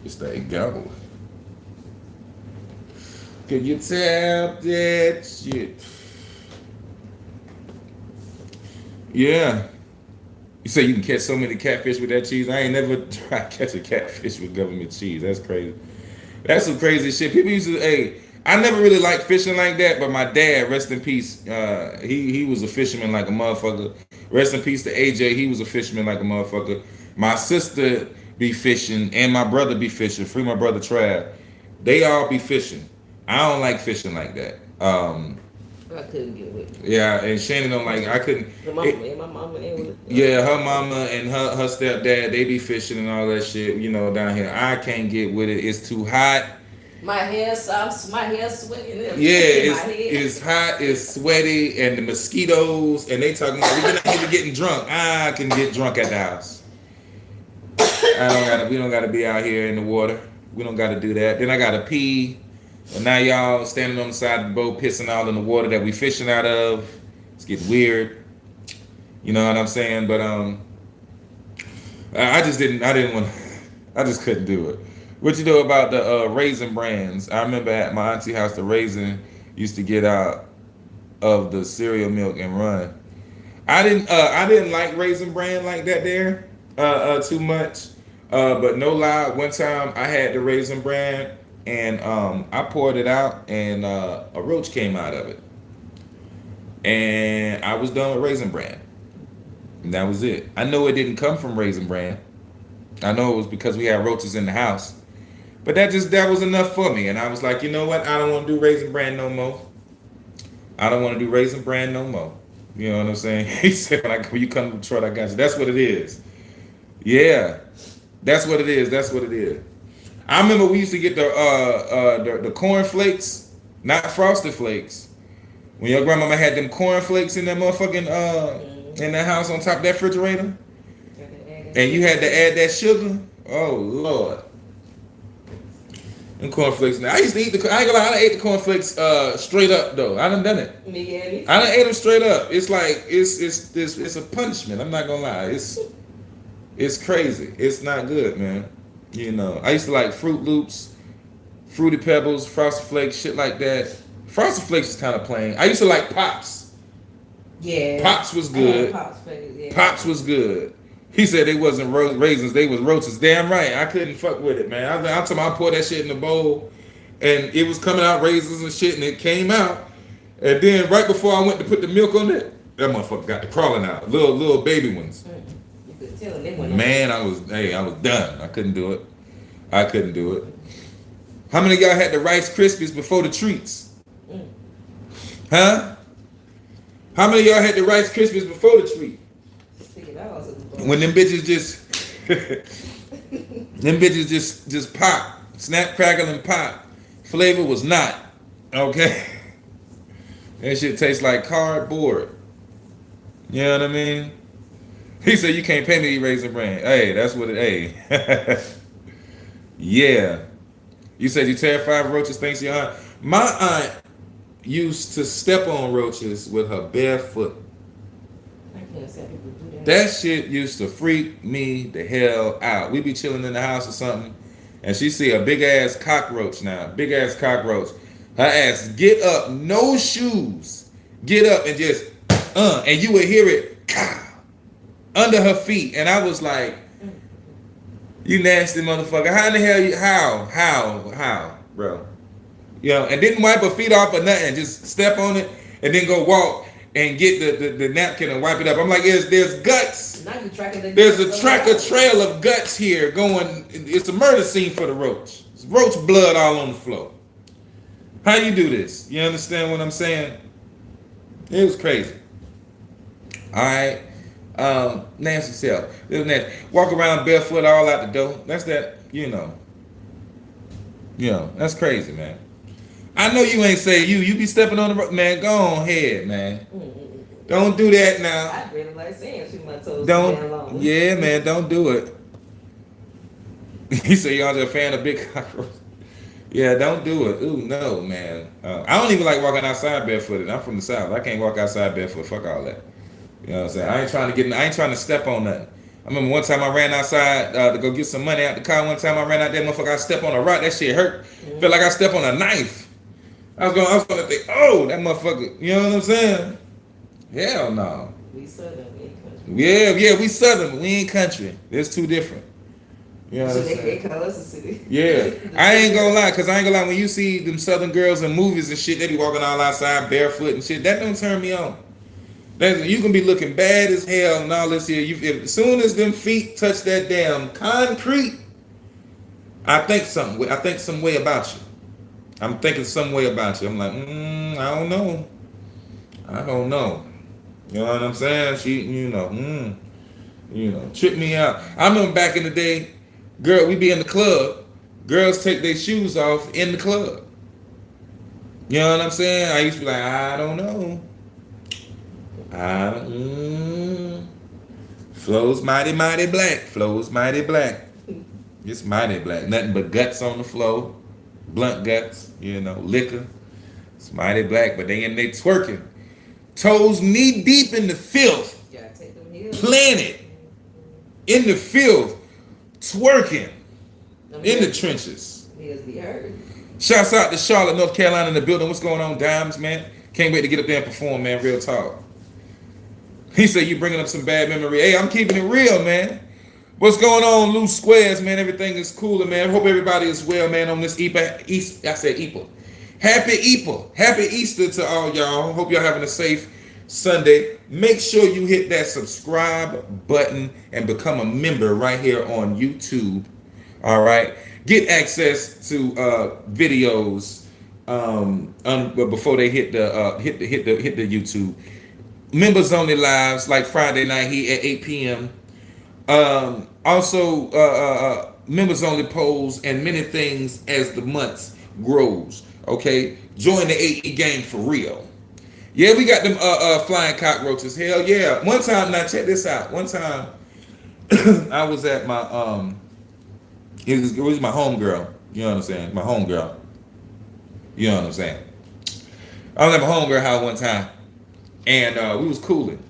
It's that go. Can you tap that shit? Yeah. You say you can catch so many catfish with that cheese? I ain't never tried to catch a catfish with government cheese. That's crazy. That's some crazy shit. People used to, I never really liked fishing like that, but my dad, rest in peace, he was a fisherman like a motherfucker. Rest in peace to AJ, he was a fisherman like a motherfucker. My sister be fishing and my brother be fishing. Free my brother Trav. They all be fishing. I don't like fishing like that. I couldn't get with it. Yeah, and Shannon don't like. I couldn't. My mama and yeah, her mama and her stepdad, they be fishing and all that shit. You know, down here, I can't get with it. It's too hot. My hair's sweaty. Yeah, it's hot, it's sweaty, and the mosquitoes. And they talking about we're not even getting drunk. I can get drunk at the house. We don't gotta be out here in the water. We don't gotta do that. Then I gotta pee. And now y'all standing on the side of the boat, pissing all in the water that we fishing out of. It's getting weird. You know what I'm saying? But I just couldn't do it. What you know about the Raisin Brands? I remember at my auntie house, the Raisin used to get out of the cereal milk and run. I didn't like Raisin Bran like that there too much. But no lie, one time I had the Raisin Bran and I poured it out and a roach came out of it. And I was done with Raisin Bran. And that was it. I know it didn't come from Raisin Bran. I know it was because we had roaches in the house. But that was enough for me. And I was like, you know what? I don't want to do Raisin Bran no more. I don't want to do Raisin Bran no more. You know what I'm saying? He said, when you come to Detroit, I got you. That's what it is. Yeah. That's what it is. I remember we used to get the corn flakes, not Frosted Flakes. When your grandmama had them corn flakes in that motherfucking in that house on top of that refrigerator, and you had to add that sugar. Oh Lord, them corn flakes. Now I used to eat I ain't gonna lie, I ate the corn flakes straight up though. I done it. I done ate them straight up. It's like it's a punishment. I'm not gonna lie. It's crazy. It's not good, man. You know, I used to like Fruit Loops, Fruity Pebbles, Frosted Flakes, shit like that. Frosted Flakes is kind of plain. I used to like Pops. Yeah. Pops was good. Pops was good. He said they wasn't raisins, they was roaches. Damn right. I couldn't fuck with it, man. I'm talking about I poured that shit in the bowl and it was coming out raisins and shit and it came out. And then right before I went to put the milk on it, That motherfucker got the crawling out. Little baby ones. You could tell they went Man, I was done. I couldn't do it. How many of y'all had the Rice Krispies before the treats? Huh? How many of y'all had the Rice Krispies before the treat? When them bitches just pop, snap, crackle, and pop. Flavor was not okay. That shit tastes like cardboard. You know what I mean? He said you can't pay me to eat Raisin Bran. Hey, that's what it. Hey, yeah. You said you terrified of roaches. Thanks to your aunt. My aunt used to step on roaches with her bare foot. I can't say people do that. That shit used to freak me the hell out. We be chilling in the house or something, and she see a big ass cockroach now. Big ass cockroach. Her ass get up, no shoes. Get up and just, and you would hear it under her feet. And I was like, you nasty motherfucker. How in the hell you, how, bro? You know, and didn't wipe her feet off or nothing. Just step on it and then go walk and get the napkin and wipe it up. I'm like, there's guts. Now you tracking There's a trail of guts here going. It's a murder scene for the roach. It's roach blood all on the floor. How you do this? You understand what I'm saying? It was crazy. All right. Nancy self. It was nasty. Walk around barefoot all out the door. That's that, you know. That's crazy, man. I know you ain't say you be stepping on the road. Man, go on ahead, man. Don't do that now. I really like saying shoot my toes Don't. long. Yeah, man, don't do it. He said y'all just a fan of big cockroaches. Yeah, don't do it. Ooh, no, man. I don't even like walking outside barefooted. I'm from the South. I can't walk outside barefoot. Fuck all that. You know what I'm saying? I ain't trying to step on nothing. I remember one time I ran outside to go get some money out the car. One time I ran out there, motherfucker, I stepped on a rock. That shit hurt. Felt like I stepped on a knife. I was gonna think, oh, that motherfucker. You know what I'm saying? Hell no. We Southern, we ain't country. Yeah, we Southern, but we ain't country. It's two different. You know what So I'm they saying? call us a city. Yeah, I ain't gonna lie, when you see them Southern girls in movies and shit, they be walking all outside barefoot and shit. That don't turn me on. You can be looking bad as hell and all this here. As soon as them feet touch that damn concrete, I think some way about you. I'm thinking some way about you. I'm like, I don't know. You know what I'm saying? She, trick me out. I remember back in the day, girl, we be in the club. Girls take their shoes off in the club. You know what I'm saying? I used to be like, I don't know. Flows mighty, mighty black. Flows mighty black. It's mighty black. Nothing but guts on the floor. Blunt guts, liquor. It's mighty black, but they in there twerking. Toes knee deep in the filth. Gotta take them heels. Planted in the filth. Twerking in the trenches. Heels be hurt. Shouts out to Charlotte, North Carolina in the building. What's going on, Dimes, man? Can't wait to get up there and perform, man. Real talk. He said you bringing up some bad memory. Hey, I'm keeping it real, man. What's going on, loose squares, man? Everything is cooler, man. Hope everybody is well, man, on this Happy Easter to all y'all. Hope y'all having a safe Sunday. Make sure you hit that subscribe button and become a member right here on YouTube. All right. Get access to videos before they hit the YouTube. Members only lives like Friday night here at 8 p.m. Also, members only polls and many things as the months grows. Okay, join the AE gang for real. Yeah, we got them flying cockroaches. Hell yeah! One time, now check this out. One time, I was at my it was my homegirl. You know what I'm saying? My homegirl. You know what I'm saying? I was at my homegirl house one time, and we was cooling,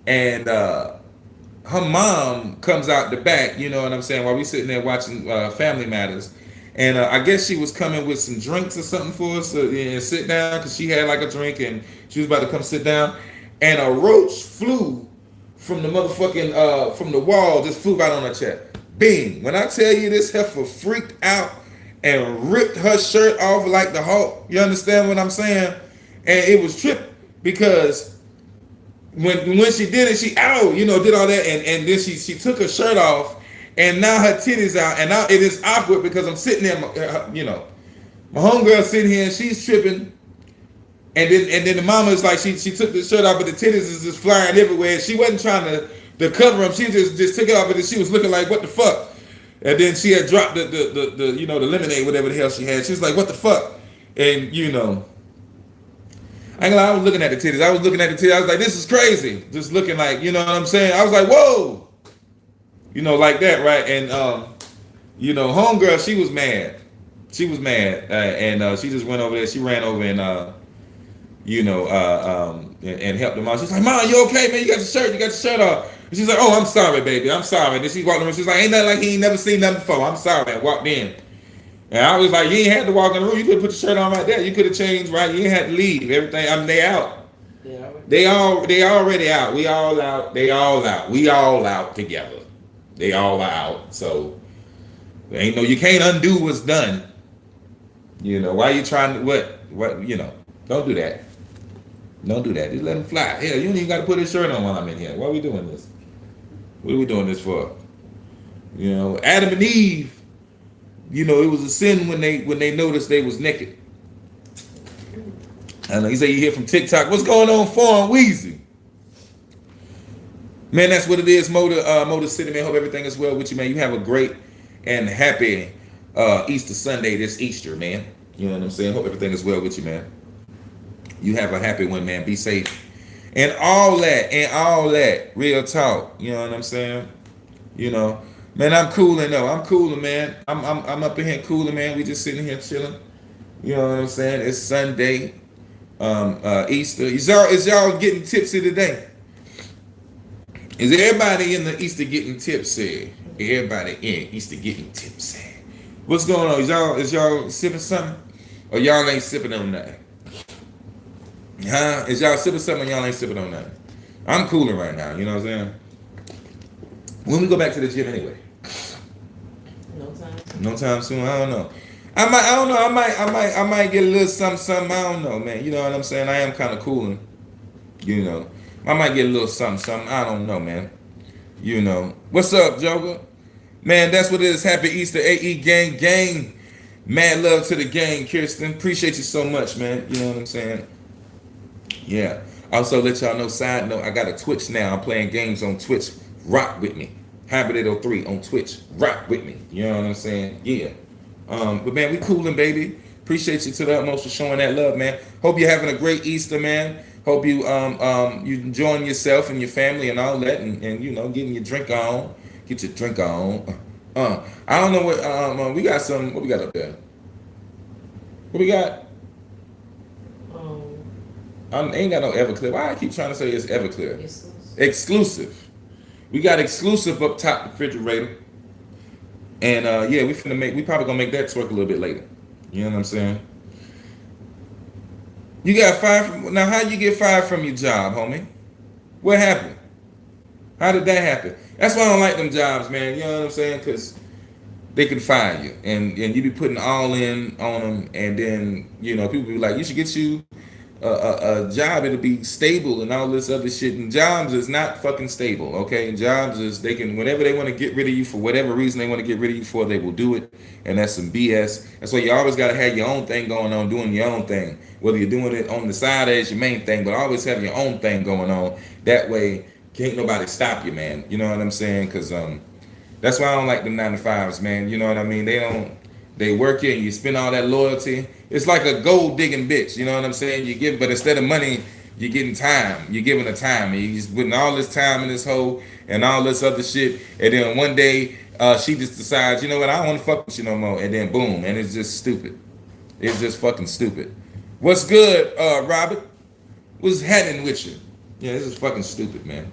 and her mom comes out the back, you know what I'm saying, while we sitting there watching Family Matters. And I guess she was coming with some drinks or something for us to sit down, because she had like a drink and she was about to come sit down. And a roach flew from the motherfucking, from the wall, just flew right on her chest. Bing. When I tell you this heifer freaked out and ripped her shirt off like the Hulk, you understand what I'm saying? And it was tripping because when she did it, she did all that, and then she took her shirt off, and now her titties out, and now it is awkward because I'm sitting there, my homegirl sitting here and she's tripping, and then the mama is like she took the shirt off, but the titties is just flying everywhere. She wasn't trying to cover them, she just took it off, and she was looking like what the fuck, and then she had dropped the lemonade, whatever the hell she had. She was like what the fuck, and I ain't gonna lie, I was looking at the titties. I was like, this is crazy. Just looking like, you know what I'm saying? I was like, whoa. Like that, right? And, homegirl, she was mad. And she just went over there. She ran over and, and helped them out. She's like, Mom, you okay, man? You got your shirt off. And she's like, oh, I'm sorry, baby. I'm sorry. And then she walked in. She's like, ain't nothing like he ain't never seen nothing before. I'm sorry, man. Walked in. And I was like, you ain't had to walk in the room. You could put your shirt on right there. You could have changed, right? You ain't had to leave. Everything. I mean, they out. Yeah. They already out. We all out. They all out. We all out together. They all are out. So you can't undo what's done. Why you trying to what? Don't do that. Don't do that. Just let them fly. Hell, you don't even got to put his shirt on while I'm in here. Why are we doing this? What are we doing this for? Adam and Eve. It was a sin when they noticed they was naked. I know you say you hear from TikTok, what's going on, Foreign Weezy? Man, that's what it is, Motor City, man. Hope everything is well with you, man. You have a great and happy Easter Sunday this Easter, man. You know what I'm saying? Hope everything is well with you, man. You have a happy one, man. Be safe. And all that, real talk. You know what I'm saying? Man, I'm cooling though. I'm cooling, man. I'm up in here cooling, man. We just sitting here chilling. You know what I'm saying? It's Sunday, Easter. Is y'all getting tipsy today? Is everybody in the Easter getting tipsy? Everybody in Easter getting tipsy. What's going on? Is y'all sipping something, or y'all ain't sipping on nothing? Huh? Is y'all sipping something, or y'all ain't sipping on nothing? I'm cooling right now. You know what I'm saying? When we go back to the gym anyway. No time soon. I don't know. I might get a little something. I don't know, man. You know what I'm saying? I am kind of cooling. I might get a little something. I don't know, man. What's up, Joker? Man, that's what it is. Happy Easter, AE gang. Mad love to the gang, Kirsten. Appreciate you so much, man. You know what I'm saying? Yeah. Also, let y'all know, side note, I got a Twitch now. I'm playing games on Twitch. Rock with me. Habit803 on Twitch. Rock with me. You know what I'm saying? Yeah. But man, we cooling, baby. Appreciate you to the utmost for showing that love, man. Hope you're having a great Easter, man. Hope you you enjoying yourself and your family and all that, and getting your drink on. Get your drink on. I don't know what we got some. What we got up there? What we got? I ain't got no Everclear. Why I keep trying to say it's Everclear? Exclusive. We got exclusive up top the refrigerator. And yeah, we probably gonna make that twerk a little bit later. You know what I'm saying? You got fired now how you get fired from your job, homie? What happened? How did that happen? That's why I don't like them jobs, man. You know what I'm saying? Because they can fire you. And you be putting all in on them, and then people be like, you should get you a job, it'll be stable and all this other shit. And jobs is not fucking stable, okay? Jobs is, they can, whenever they want to get rid of you for whatever reason they want to get rid of you for, they will do it. And that's some BS. That's why you always got to have your own thing going on, doing your own thing. Whether you're doing it on the side as your main thing, but always have your own thing going on. That way, can't nobody stop you, man. You know what I'm saying? Because that's why I don't like them 9-to-5s, man. You know what I mean? They work you and you spend all that loyalty. It's like a gold digging bitch, you know what I'm saying? But instead of money, you're getting time. You're giving her time. And you're just putting all this time in this hole and all this other shit. And then one day, she just decides, you know what, I don't want to fuck with you no more. And then boom, and it's just stupid. It's just fucking stupid. What's good, Robert? What's happening with you? Yeah, this is fucking stupid, man.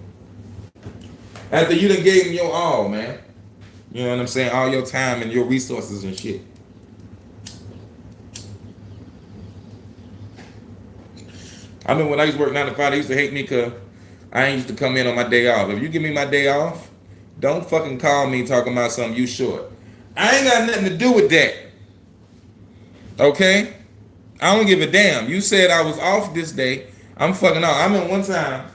After you done gave him your all, man. You know what I'm saying? All your time and your resources and shit. I remember when I used to work 9-to-5, they used to hate me because I ain't used to come in on my day off. If you give me my day off, don't fucking call me talking about something you short. I ain't got nothing to do with that. Okay? I don't give a damn. You said I was off this day. I'm fucking off. I remember one time,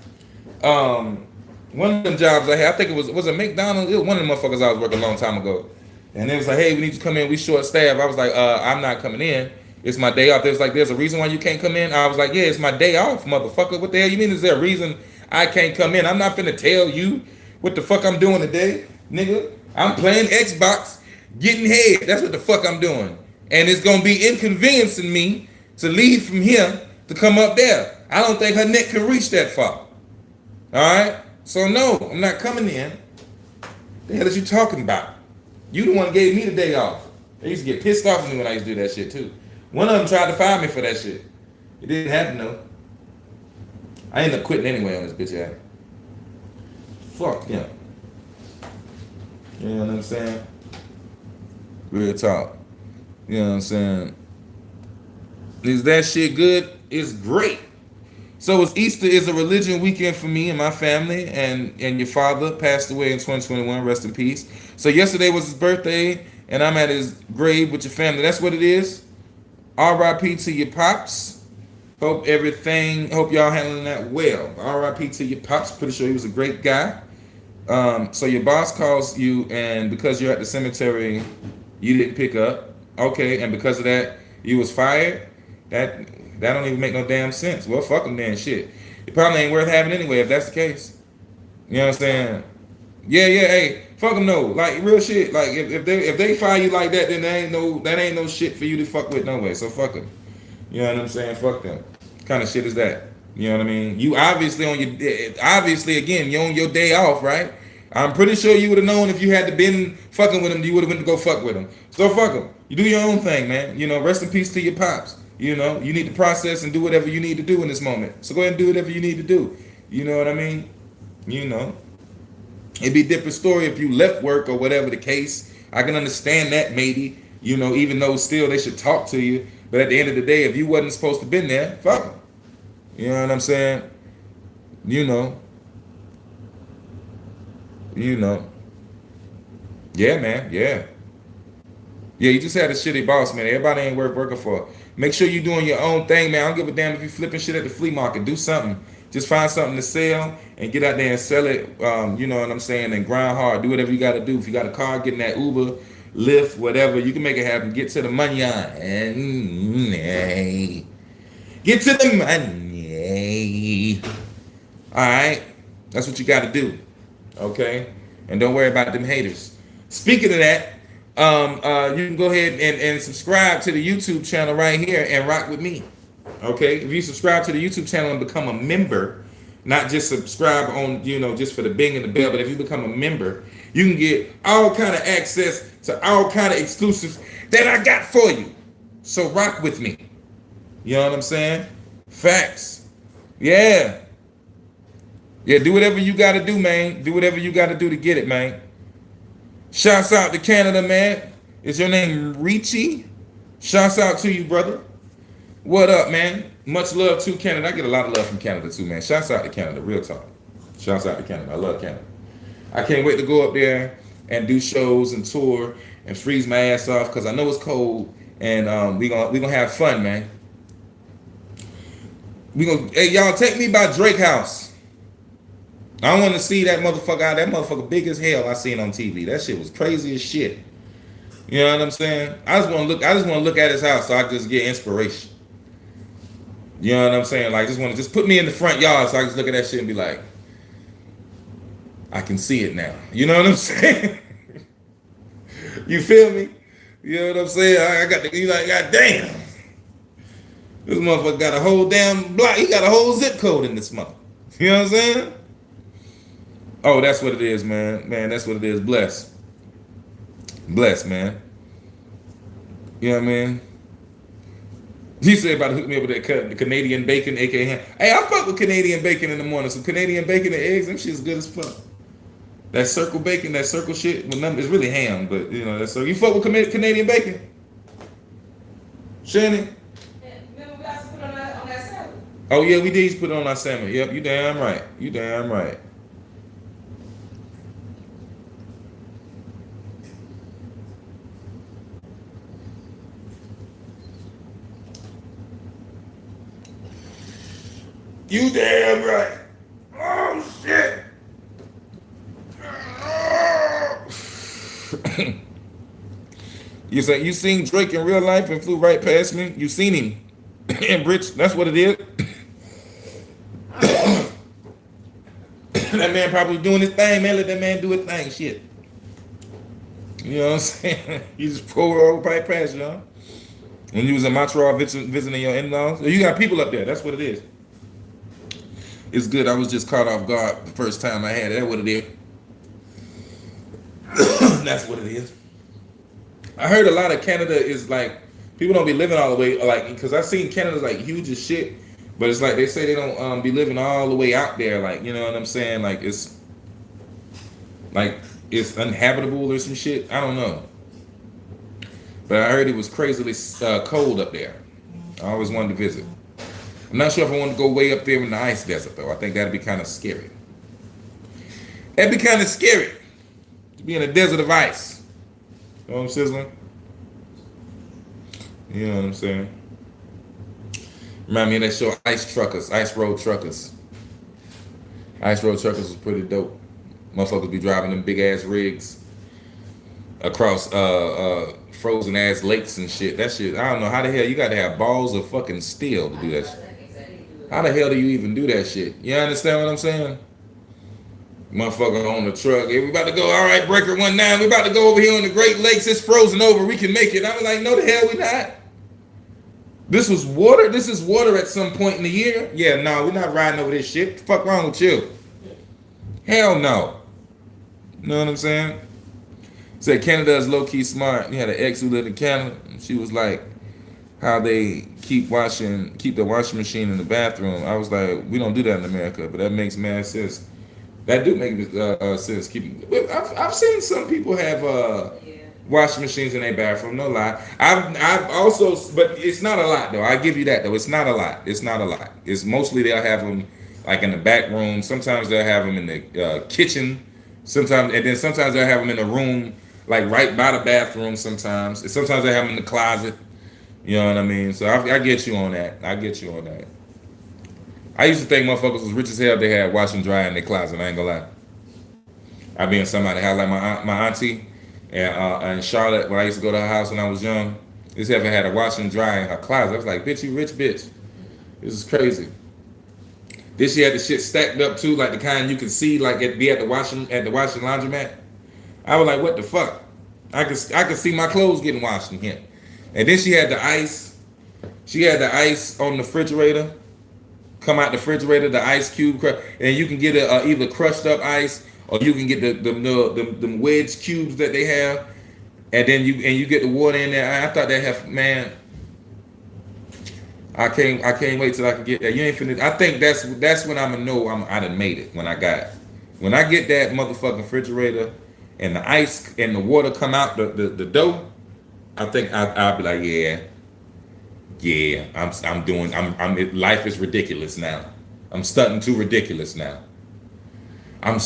One of them jobs I had, I think it was a McDonald's. It was one of the motherfuckers I was working a long time ago. And it was like, hey, we need you to come in. We short staff. I was like, I'm not coming in. It's my day off. There's like, there's a reason why you can't come in. I was like, yeah, it's my day off, motherfucker. What the hell you mean? Is there a reason I can't come in? I'm not finna tell you what the fuck I'm doing today, nigga. I'm playing Xbox, getting head. That's what the fuck I'm doing. And it's gonna be inconveniencing me to leave from here to come up there. I don't think her neck can reach that far. Alright? So no, I'm not coming in. The hell is you talking about? You the one who gave me the day off. They used to get pissed off at me when I used to do that shit too. One of them tried to fire me for that shit. It didn't happen though. I ended up quitting anyway on this bitch ass. Fuck yeah. You know what I'm saying? Real talk. You know what I'm saying? Is that shit good? It's great. So it's Easter is a religion weekend for me and my family, and your father passed away in 2021. Rest in peace. So yesterday was his birthday, and I'm at his grave with your family. That's what it is. R.I.P. to your pops. Hope y'all handling that well. R.I.P. to your pops. Pretty sure he was a great guy. So your boss calls you, and because you're at the cemetery, you didn't pick up. Okay, and because of that, you was fired. That don't even make no damn sense. Well, fuck them then, shit. It probably ain't worth having anyway if that's the case. You know what I'm saying? Yeah, hey, fuck them no. Like real shit. Like if they fire you like that, then that ain't no shit for you to fuck with no way. So fuck them. You know what I'm saying? Fuck them. What kind of shit is that? You know what I mean? You obviously again, you're on your day off, right? I'm pretty sure you would have known if you had to been fucking with them, you would have went to go fuck with them. So fuck them. You do your own thing, man. You know, rest in peace to your pops. You know, you need to process and do whatever you need to do in this moment. So go ahead and do whatever you need to do. You know what I mean? You know. It'd be a different story if you left work or whatever the case. I can understand that maybe, you know, even though still they should talk to you. But at the end of the day, if you wasn't supposed to been there, fuck them. You know what I'm saying? You know. Yeah, man. Yeah, you just had a shitty boss, man. Everybody ain't worth working for. Make sure you're doing your own thing, man. I don't give a damn if you flipping shit at the flea market. Do something. Just find something to sell and get out there and sell it. You know what I'm saying? And grind hard. Do whatever you got to do. If you got a car, get in that Uber, Lyft, whatever. You can make it happen. Get to the money. Get to the money. All right? That's what you got to do. Okay? And don't worry about them haters. Speaking of that, you can go ahead and subscribe to the YouTube channel right here and rock with me. Okay? If you subscribe to the YouTube channel and become a member, not just subscribe on, you know, just for the bing and the bell, but if you become a member, you can get all kind of access to all kind of exclusives that I got for you. So rock with me. You know what I'm saying? Facts. Yeah. Yeah, do whatever you got to do, man. Do whatever you got to do to get it, man. Shouts out to Canada, man. Is your name Richie? Shouts out to you, brother. What up, man? Much love to Canada. I get a lot of love from Canada too, man. Shouts out to Canada, real talk. Shouts out to Canada. I love Canada. I can't wait to go up there and do shows and tour and freeze my ass off because I know it's cold and we gonna have fun, man. Hey, y'all, take me by Drake House. I want to see that motherfucker out. That motherfucker big as hell I seen on TV. That shit was crazy as shit. You know what I'm saying? I just want to look at his house so I can just get inspiration. You know what I'm saying? Like, just put me in the front yard so I can just look at that shit and be like, I can see it now. You know what I'm saying? You feel me? You know what I'm saying? I got the, you like, God damn. This motherfucker got a whole damn block. He got a whole zip code in this mother. You know what I'm saying? Oh, that's what it is, man. Man, that's what it is. Bless, man. You know what I mean? He said about to hook me up with that Canadian bacon, aka ham. Hey, I fuck with Canadian bacon in the morning. Some Canadian bacon and eggs, them shit's good as fuck. That circle bacon, that circle shit, it's really ham, but you know that's so. You fuck with Canadian bacon, Shannon? Remember we also put on that salad. Oh yeah, we did put it on our salmon. Yep, you damn right. You damn right. You damn right. Oh You say you seen Drake in real life and flew right past me? You seen him in Bridge? That's what it is. That man probably doing his thing, man. Let that man do his thing. Shit. You know what I'm saying? You just pull over right past you, huh? When you was in Montreal visiting your in-laws. You got people up there. That's what it is. It's good. I was just caught off guard the first time I had it. That's what it is. That's what it is. I heard a lot of Canada is like, people don't be living all the way, like, because I've seen Canada's like huge as shit, but it's like they say they don't be living all the way out there, like, you know what I'm saying? Like it's uninhabitable or some shit. I don't know. But I heard it was crazily cold up there. I always wanted to visit. I'm not sure if I want to go way up there in the ice desert, though. I think that'd be kind of scary. That'd be kind of scary to be in a desert of ice. You know what I'm sizzling? You know what I'm saying? Remind me of that show, Ice Road Truckers. Ice Road Truckers was pretty dope. Motherfuckers be driving them big ass rigs across frozen ass lakes and shit. That shit, I don't know how the hell you gotta have balls of fucking steel to do that shit. How the hell do you even do that shit? You understand what I'm saying? Motherfucker on the truck. Hey, we about to go, all right, breaker 19. We about to go over here on the Great Lakes. It's frozen over. We can make it. I was like, no, the hell we not. This was water. This is water at some point in the year. Yeah, no, we're not riding over this shit. What the fuck wrong with you? Hell no. You know what I'm saying? Said Canada is low-key smart. You had an ex who lived in Canada. And she was like, how they keep the washing machine in the bathroom. I was like, we don't do that in America, but that makes mad sense. That do make sense. I've seen some people have washing machines in their bathroom. No lie. I've also, but it's not a lot though. I give you that though. It's not a lot. It's mostly they'll have them like in the back room. Sometimes they'll have them in the kitchen. Sometimes they'll have them in the room like right by the bathroom. Sometimes they have them in the closet. You know what I mean? So I get you on that. I used to think motherfuckers was rich as hell. They had wash and dry in their closet. I ain't gonna lie. I be in somebody's house like my auntie and Charlotte. When I used to go to her house when I was young, this ever had a wash and dry in her closet. I was like, bitch, you rich bitch. This is crazy. This she had the shit stacked up too, like the kind you can see, like at the washing laundromat. I was like, what the fuck? I could see my clothes getting washed in here. And then she had the ice. She had the ice on the refrigerator. Come out the refrigerator, the ice cube, and you can get either crushed up ice or you can get the wedge cubes that they have, and then you get the water in there. I thought they have, man. I can't wait till I can get that. You ain't finished. I think that's when I'm gonna know I done made it. When I get that motherfucking refrigerator and the ice and the water come out the dough, I think I'll be like, yeah, life is ridiculous now. I'm stunting too ridiculous now. I'm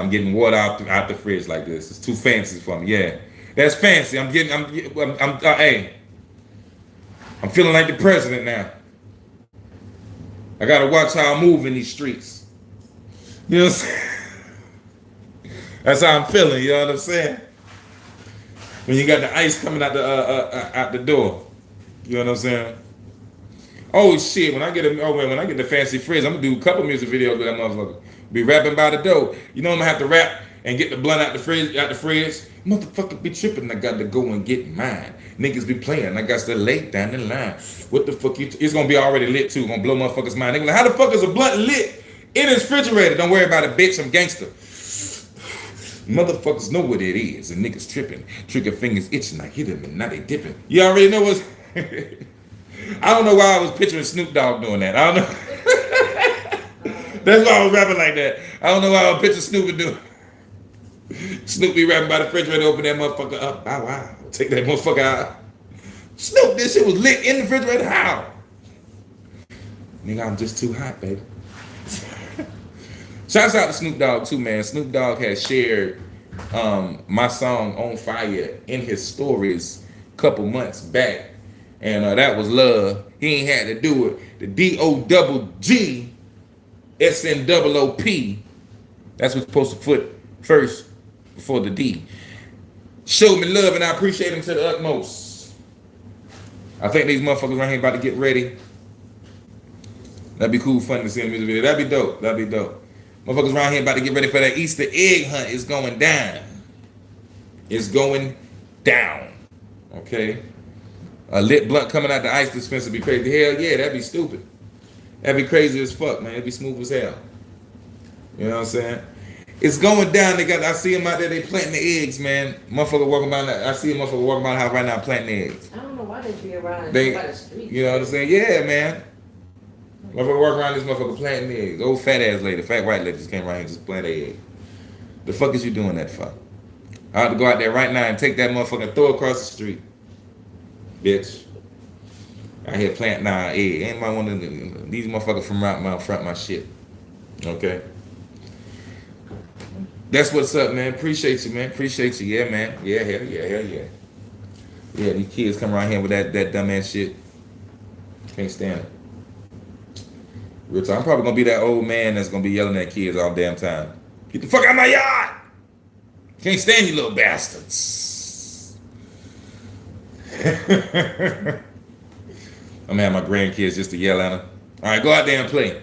getting water out the fridge like this. It's too fancy for me. Yeah, that's fancy. Hey, I'm feeling like the president now. I gotta watch how I move in these streets. You know what I'm saying? That's how I'm feeling. You know what I'm saying? When you got the ice coming out the door. You know what I'm saying? Oh shit! When I get the fancy fridge, I'm gonna do a couple music videos with that motherfucker. Be rapping by the door. You know I'm gonna have to rap and get the blunt out the fridge. Motherfucker be tripping. I got to go and get mine. Niggas be playing. I got to lay down the line. What the fuck it's gonna be already lit too. Gonna blow motherfuckers' mind. They be like, how the fuck is a blunt lit in his refrigerator? Don't worry about it, bitch. I'm gangster. Motherfuckers know what it is. And niggas tripping. Trigger fingers itching. I hit them and now they dipping. You already know what's. I don't know why I was picturing Snoop Dogg doing that. I don't know. That's why I was rapping like that. I don't know why I was picturing Snoop doing. Snoop be rapping by the refrigerator, open that motherfucker up. Bow wow. Take that motherfucker out. Snoop, this shit was lit in the refrigerator. How? Nigga, I'm just too hot, baby. Shouts out to Snoop Dogg too, man. Snoop Dogg has shared my song On Fire in his stories a couple months back. And that was love. He ain't had to do it. The DOGG SNOOP. That's what's supposed to put first before the D. showed me love, and I appreciate them to the utmost. I think these motherfuckers right here about to get ready. That'd be cool, fun to see in the music video. That'd be dope. That'd be dope. Motherfuckers around here about to get ready for that Easter egg hunt. It's going down. It's going down. Okay? A lit blunt coming out the ice dispenser be crazy. Hell yeah, that'd be stupid. That'd be crazy as fuck, man. It'd be smooth as hell. You know what I'm saying? It's going down. I see them out there. They planting the eggs, man. Motherfucker walking by. I see a motherfucker walking by the house right now planting the eggs. I don't know why they be around They, by the street. you know what I'm saying? Yeah, man. Motherfucker walk around this motherfucker planting eggs. Old fat ass lady, fat white lady just came around here and just planted egg. The fuck is you doing that for? I have to go out there right now and take that motherfucker and throw it across the street. Bitch. I here planting egg. Anybody want to, these motherfuckers from out front my shit. Okay? That's what's up, man. Appreciate you, man. Appreciate you. Yeah, man. Yeah, hell yeah, hell yeah. Yeah, these kids come around here with that dumb ass shit. Can't stand it. Real time. I'm probably gonna be that old man that's gonna be yelling at kids all damn time. Get the fuck out of my yard! Can't stand you little bastards. I'm gonna have my grandkids just to yell at them. All right, go out there and play.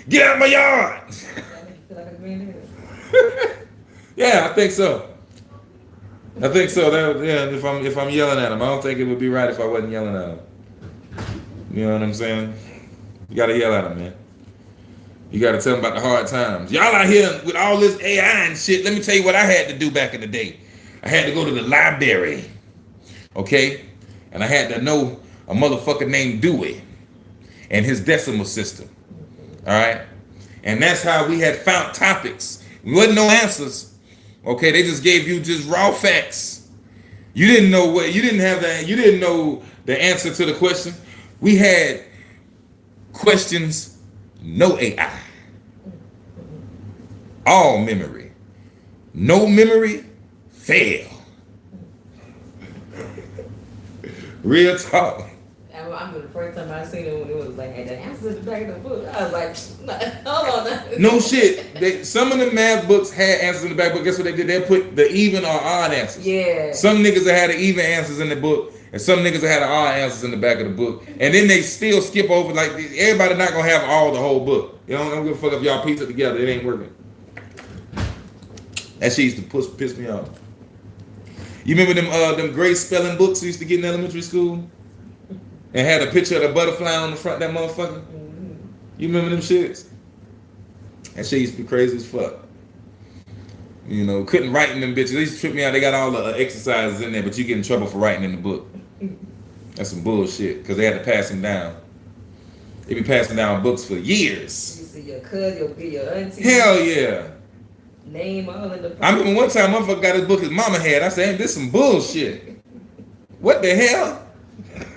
Get out of my yard! That make you feel like a granddad. Yeah, I think so. I think so. Yeah, if I'm yelling at them, I don't think it would be right if I wasn't yelling at them. You know what I'm saying? You gotta yell at them, man. You gotta tell them about the hard times. Y'all out here with all this AI and shit. Let me tell you what I had to do back in the day. I had to go to the library, okay? And I had to know a motherfucker named Dewey and his decimal system, all right? And that's how we had found topics. There wasn't no answers, okay? They just gave you just raw facts. You didn't know what, you didn't have that, you didn't know the answer to the question. We had questions, no AI. All memory. No memory, fail. Real talk. I remember the first time I seen it when it was like, had the answers in the back of the book. I was like, hold on. No shit. Some of the math books had answers in the back, but guess what they did? They put the even or odd answers. Yeah. Some niggas that had the even answers in the book, and some niggas that had the odd answers in the back of the book. And then they still skip over, like, everybody not gonna have all the whole book. You know, I don't give a fuck if y'all piece it together. It ain't working. That shit used to piss me off. You remember them gray spelling books we used to get in elementary school? And had a picture of the butterfly on the front of that motherfucker? Mm-hmm. You remember them shits? That shit used to be crazy as fuck. You know, couldn't write in them bitches. They used to trip me out. They got all the exercises in there, but you get in trouble for writing in the book. That's some bullshit, because they had to pass them down. They be passing down books for years. You see your cousin, your auntie. Hell yeah. Name all of the. I remember one time motherfucker got his book his mama had. I said, hey, this some bullshit. What the hell?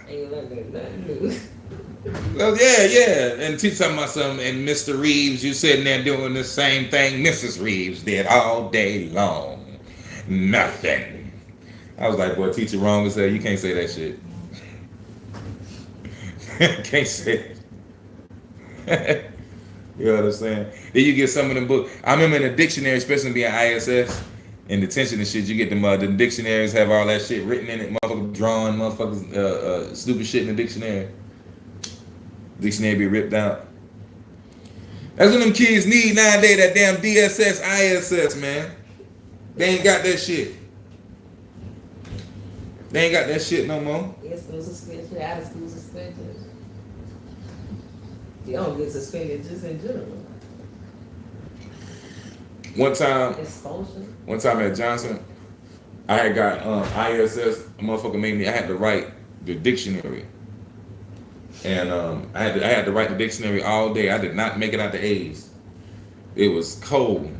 Ain't learning nothing new. Well, yeah. And teach something about something. And Mr. Reeves, you sitting there doing the same thing Mrs. Reeves did all day long. Nothing. I was like, boy, teacher wrong as hell. You can't say that shit. Can't say it. You know what I'm saying? Then you get some of them books. I remember in the dictionary, especially being ISS, in detention and shit, you get them, the dictionaries have all that shit written in it, motherfuckers drawing, motherfuckers, stupid shit in the dictionary. Dictionary be ripped out. That's what them kids need nowadays, that damn DSS, ISS, man. They ain't got that shit. They ain't got that shit no more. In school suspension, out of school suspension. You don't get suspended just in general. One time at Johnson, I had got ISS. A motherfucker made me. I had to write the dictionary, and I had to write the dictionary all day. I did not make it out the A's. It was cold,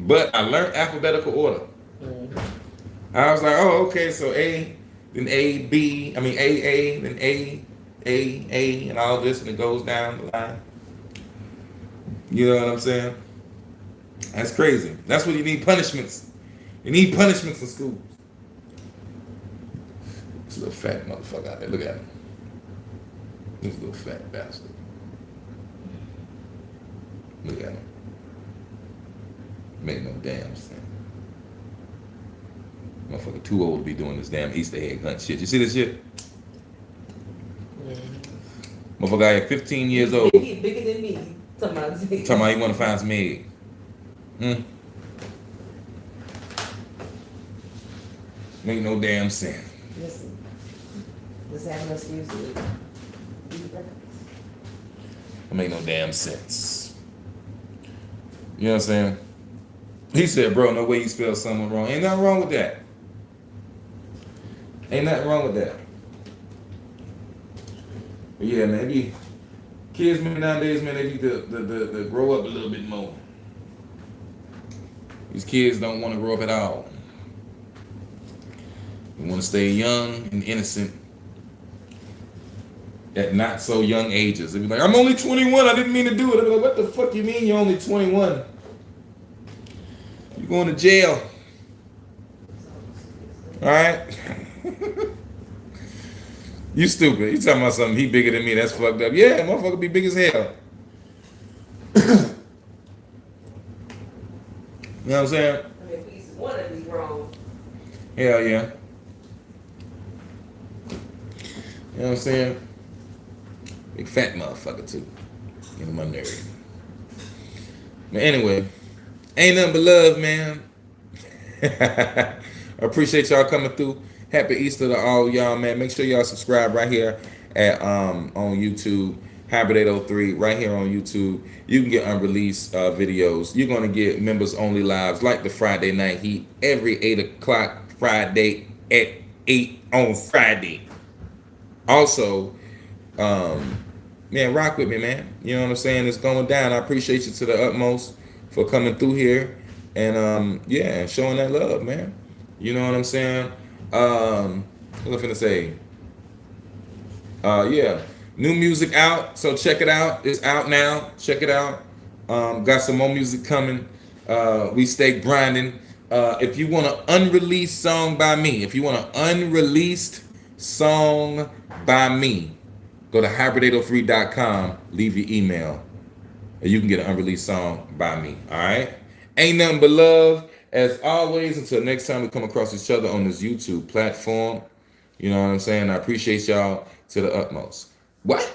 but I learned alphabetical order. Mm-hmm. I was like, oh, okay, so A, then A, B. I mean A, then A, and all this, and it goes down the line. You know what I'm saying? That's crazy. That's what you need, punishments. You need punishments in schools. This little fat motherfucker out there. Look at him. This little fat bastard. Look at him. Make no damn sense. Motherfucker too old to be doing this damn Easter egg hunt shit. You see this shit? Yeah. Motherfucker at 15 years old. He bigger than me. Talking about He want to find some egg. Make no damn sense. Listen, just have an excuse to eat breakfast. It make no damn sense. You know what I'm saying? He said, bro, no way you spell someone wrong. Ain't nothing wrong with that. Ain't nothing wrong with that. But yeah, man, kids, man, nowadays, man, they need to grow up a little bit more. These kids don't want to grow up at all. They want to stay young and innocent at not so young ages. They be like, I'm only 21. I didn't mean to do it. I be like, what the fuck you mean you're only 21? You're going to jail. All right? You stupid. You talking about something he bigger than me. That's fucked up. Yeah, motherfucker be big as hell. You know what I'm saying? I mean, at least one of these wrong. Hell yeah. You know what I'm saying? Big fat motherfucker too. Get on my nerve. But anyway, ain't nothing but love, man. I appreciate y'all coming through. Happy Easter to all y'all, man. Make sure y'all subscribe right here at on YouTube. Hybrid 803 right here on YouTube. You can get unreleased videos. You're gonna get members only lives like the Friday Night Heat every 8 o'clock Friday at 8 on Friday. Also, man, rock with me, man. You know what I'm saying? It's going down. I appreciate you to the utmost for coming through here and yeah, showing that love, man. You know what I'm saying? What was I finna say? Yeah, new music out, so check it out. It's out now. Check it out. Got some more music coming. We stay grinding. If you want an unreleased song by me, go to hybrid803.com, leave your email, and you can get an unreleased song by me. All right? Ain't nothing but love. As always, until next time we come across each other on this YouTube platform. You know what I'm saying? I appreciate y'all to the utmost. What?